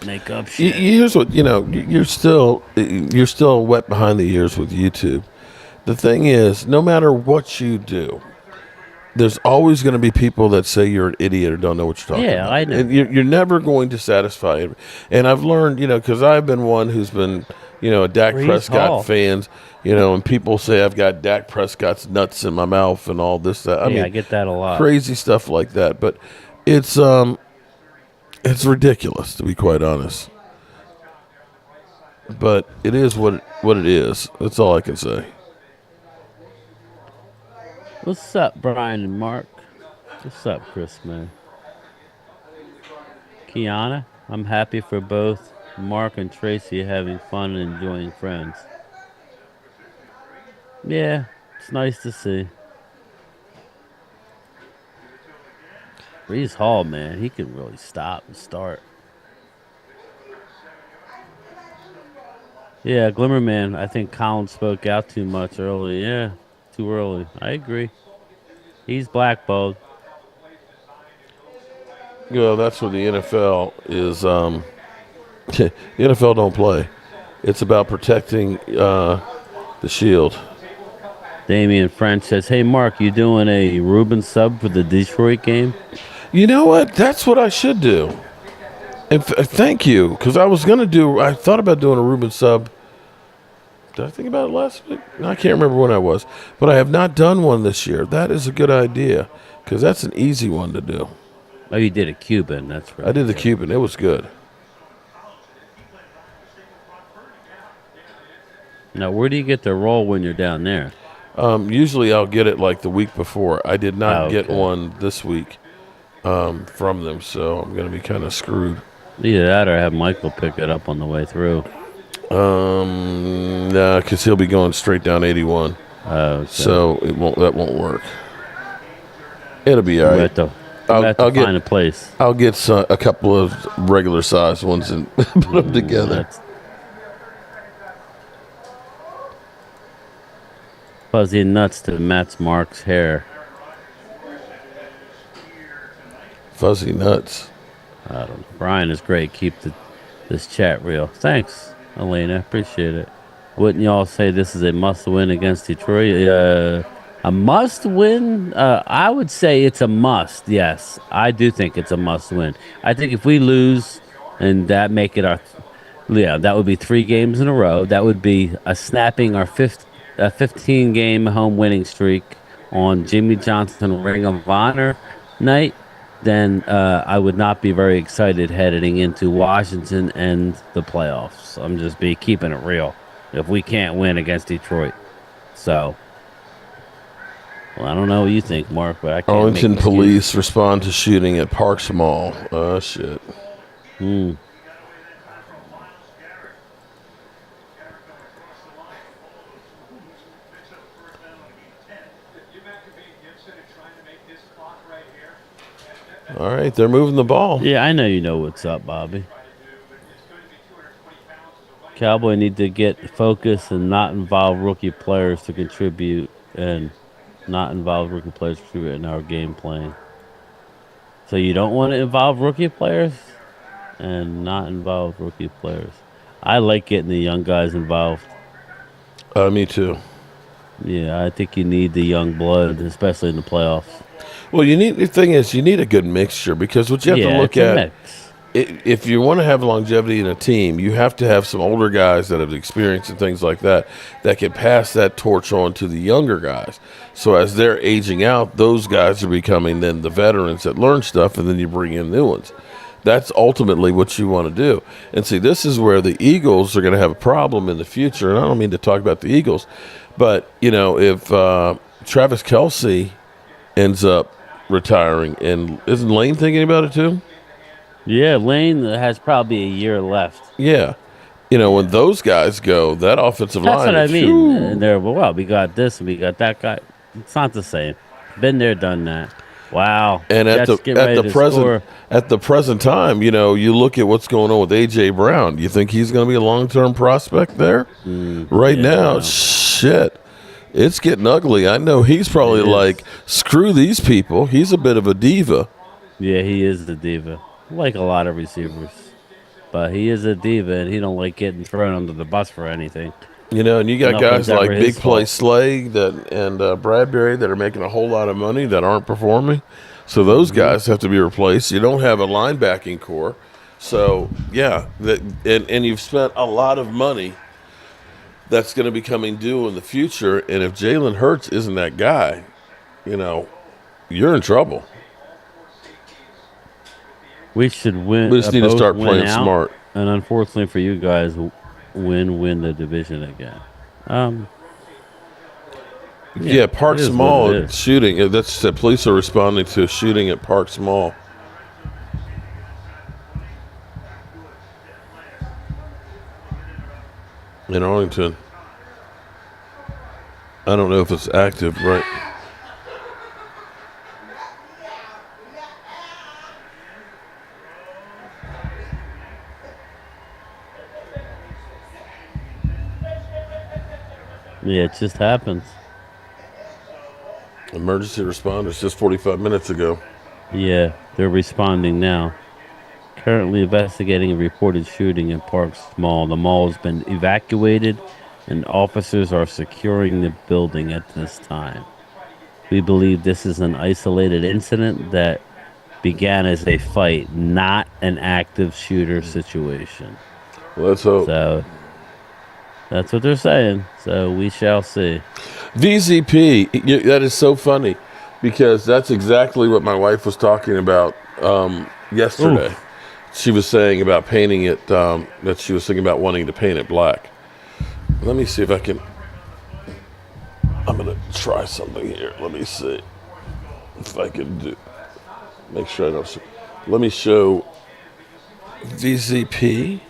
make up shit. Here's what you're still wet behind the ears with YouTube. The thing is, no matter what you do, there's always going to be people that say you're an idiot or don't know what you're talking about. Yeah, I know. And you're never going to satisfy it. And I've learned, because I've been one who's been, a Dak Brees Prescott Hall. fans, and people say I've got Dak Prescott's nuts in my mouth and all this, that. I get that a lot. Crazy stuff like that. But it's ridiculous, to be quite honest. But it is what it is. That's all I can say. What's up, Brian and Mark? What's up, Chris, man? Kiana, I'm happy for both Mark and Tracy having fun and enjoying friends. Yeah, it's nice to see. Brees Hall, man, he can really stop and start. Yeah, Glimmerman, I think Colin spoke out too much early. Yeah, too early. I agree. He's blackballed. That's what the NFL is. The NFL don't play. It's about protecting the shield. Damian French says, "Hey, Mark, you doing a Reuben sub for the Detroit game?" You know what? That's what I should do. And thank you, because I thought about doing a Reuben sub. Did I think about it last week? I can't remember when I was. But I have not done one this year. That is a good idea, because that's an easy one to do. Oh, you did a Cuban. That's right. I did the Cuban. It was good. Now, where do you get the roll when you're down there? Usually I'll get it like the week before. I did not get okay. one this week from them, so I'm going to be kind of screwed. Either that or have Michael pick it up on the way through. Nah, because he'll be going straight down 81. Okay. So that won't work. It'll be all right. I'll find a place. I'll get a couple of regular sized ones and put them together. Fuzzy nuts to Matt's Mark's hair. Fuzzy nuts. I don't know. Brian is great. Keep this chat real. Thanks, Elena. Appreciate it. Wouldn't y'all say this is a must-win against Detroit? A must-win? I would say it's a must, yes. I do think it's a must-win. I think if we lose and that make it that would be 3 games in a row. That would be snapping our 15-game home winning streak on Jimmy Johnson Ring of Honor night. Then I would not be very excited heading into Washington and the playoffs. I'm just keeping it real if we can't win against Detroit. So, well, I don't know what you think, Mark, but I can't. Arlington police respond to shooting at Parks Mall. Oh, shit. All right, they're moving the ball. Yeah, I know you know what's up, Bobby. Cowboy need to get focused and not involve rookie players to contribute in our game plan. So you don't want to involve rookie players and not involve rookie players. I like getting the young guys involved. Me too. Yeah, I think you need the young blood, especially in the playoffs. Well, the thing is, you need a good mixture, because what you have to look at, if you want to have longevity in a team, you have to have some older guys that have experience and things like that can pass that torch on to the younger guys. So as they're aging out, those guys are becoming then the veterans that learn stuff, and then you bring in new ones. That's ultimately what you want to do. And see, this is where the Eagles are going to have a problem in the future. And I don't mean to talk about the Eagles, but, if Travis Kelce ends up retiring, and isn't Lane thinking about it too? Yeah, Lane has probably a year left. Yeah. When those guys go, that offensive line. That's what I mean. And we got this and we got that guy. It's not the same. Been there, done that. Wow. And at Jets getting ready to score. the present time, you look at what's going on with AJ Brown. You think he's going to be a long-term prospect there? Right now, shit, it's getting ugly. I know he's probably like, screw these people. He's a bit of a diva. Yeah, he is the diva, like a lot of receivers. But he is a diva, and he don't like getting thrown under the bus for anything. And you got Nothing's guys like ever Big his Play fault. Slay and Bradbury that are making a whole lot of money that aren't performing. So those guys have to be replaced. You don't have a linebacking core. So, yeah, and you've spent a lot of money that's going to be coming due in the future. And if Jalen Hurts isn't that guy, you're in trouble. We should win. We just need to both start win playing out, smart. And unfortunately for you guys, win the division again. Yeah, Parks it is what Mall it is. shooting. That's the police are responding to a shooting at Parks Mall. In Arlington. I don't know if it's active, right? Yeah, it just happens. Emergency responders just 45 minutes ago. Yeah, they're responding now. Currently investigating a reported shooting in Parks Mall. The mall has been evacuated, and officers are securing the building at this time. We believe this is an isolated incident that began as a fight, not an active shooter situation. Let's hope. So that's what they're saying. So we shall see. VZP, that is so funny because that's exactly what my wife was talking about yesterday. Oof. She was saying about painting it, that she was thinking about wanting to paint it black. Let me see if I can. I'm going to try something here. Let me see if I can make sure I don't. Let me show VZP.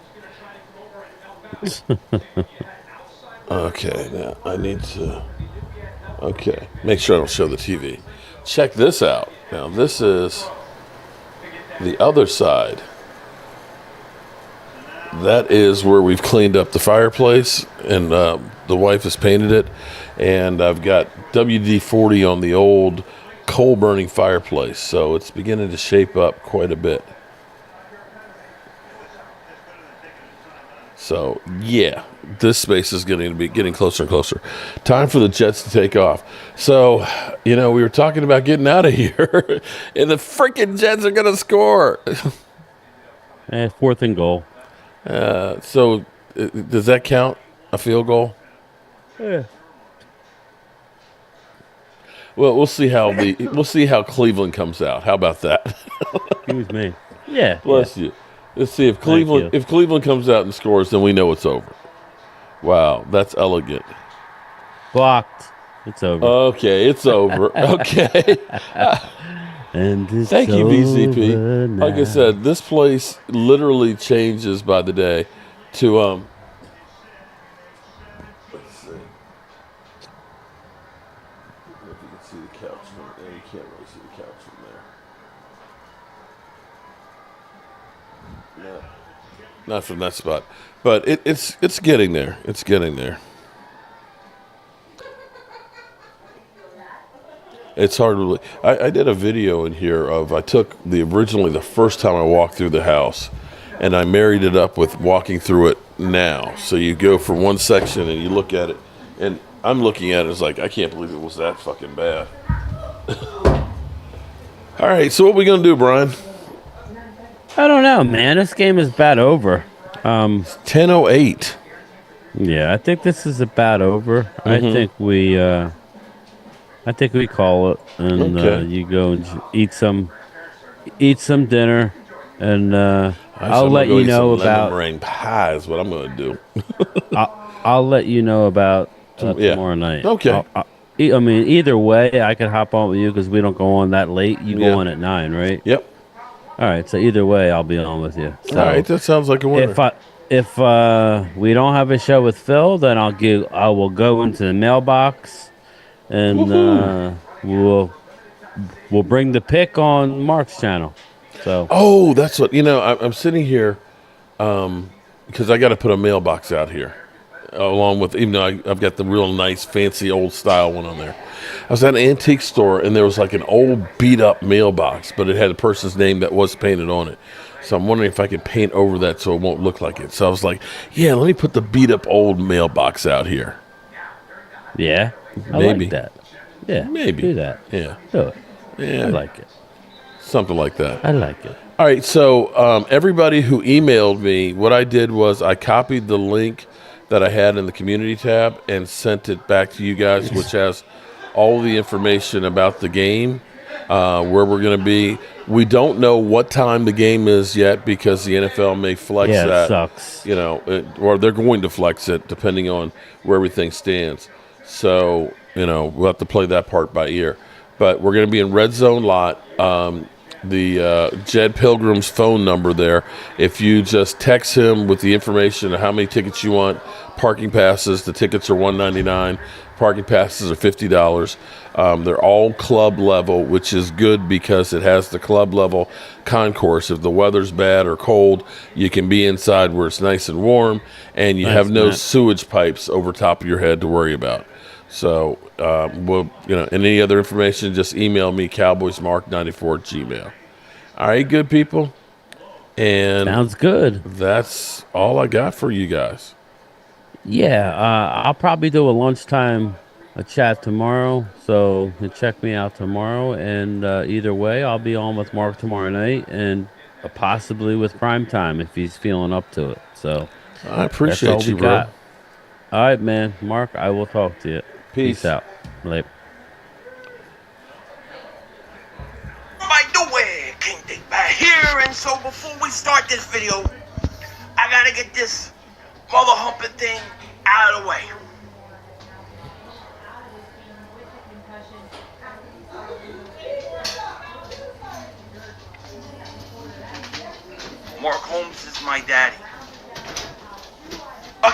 Okay, now I need to. Okay, make sure I don't show the TV. Check this out. Now, this is the other side. That is where we've cleaned up the fireplace, and the wife has painted it. And I've got WD-40 on the old coal-burning fireplace, so it's beginning to shape up quite a bit. So, yeah, this space is getting closer and closer. Time for the Jets to take off. So, we were talking about getting out of here, and the freaking Jets are going to score. 4th and goal. So, does that count a field goal? Yeah. Well, we'll see how Cleveland comes out. How about that? Excuse me. Yeah. Bless you. Let's see if Cleveland comes out and scores, then we know it's over. Wow, that's elegant. Blocked. It's over. Okay, it's over. Okay. And it's Thank you, VCP. over now. Like I said, this place literally changes by the day. To let's see. I don't know if you can see the couch from there. You can't really see the couch from there. No, not from that spot. But it's getting there. It's getting there. It's hard to believe. I did a video in here of I took originally the first time I walked through the house, and I married it up with walking through it now. So you go from one section and you look at it, and I'm looking at it as like, I can't believe it was that fucking bad. All right, so what we gonna do, Brian? I don't know, man. This game is about over. 10:08. Yeah, I think this is about over. I think we call it, and Okay. you go and eat some dinner, and I'll let you know about. meringue pie is what I'm gonna do. I'll let you know about Yeah. tomorrow night. Okay. I mean, either way, I could hop on with you because we don't go on that late. You Yeah. go on at 9, right? Yep. All right. So either way, I'll be on with you. So All right, that sounds like a winner. if we don't have a show with Phil, then I will go into the mailbox, and we'll we'll bring the pick on Mark's channel. So Oh, that's what I'm sitting here because I got to put a mailbox out here, along with even though I've got the real nice, fancy, old style one on there. I was at an antique store and there was like an old, beat up mailbox, but it had a person's name that was painted on it. So I'm wondering if I could paint over that so it won't look like it. So I was like, yeah, let me put the beat up old mailbox out here. yeah, I Maybe. like that. Yeah, Maybe. do that. Yeah. Do it. Yeah. I like it. Something like that. I like it. All right, so everybody who emailed me, what I did was I copied the link that I had in the community tab and sent it back to you guys, which has all the information about the game, where we're going to be. We don't know what time the game is yet because the NFL may flex Yeah, it that. sucks. Or they're going to flex it depending on where everything stands. So, we'll have to play that part by ear. But we're going to be in Red Zone lot. The Jed Pilgrim's phone number there. If you just text him with the information of how many tickets you want, parking passes, the tickets are $199. Parking passes are $50. They're all club level, which is good because it has the club level concourse. If the weather's bad or cold, you can be inside where it's nice and warm, and you have no sewage pipes over top of your head to worry about. So, and any other information, just email me, cowboysmark94@gmail.com. All right, good people. And Sounds good. that's all I got for you guys. Yeah, I'll probably do a chat tomorrow. So check me out tomorrow. And either way, I'll be on with Mark tomorrow night and possibly with Prime Time if he's feeling up to it. So I appreciate that's all you, we bro. got. All right, man. Mark, I will talk to you. Peace out. Later. By the way, King Dick back here, and so before we start this video, I gotta get this mother humping thing out of the way. Mark Holmes is my daddy.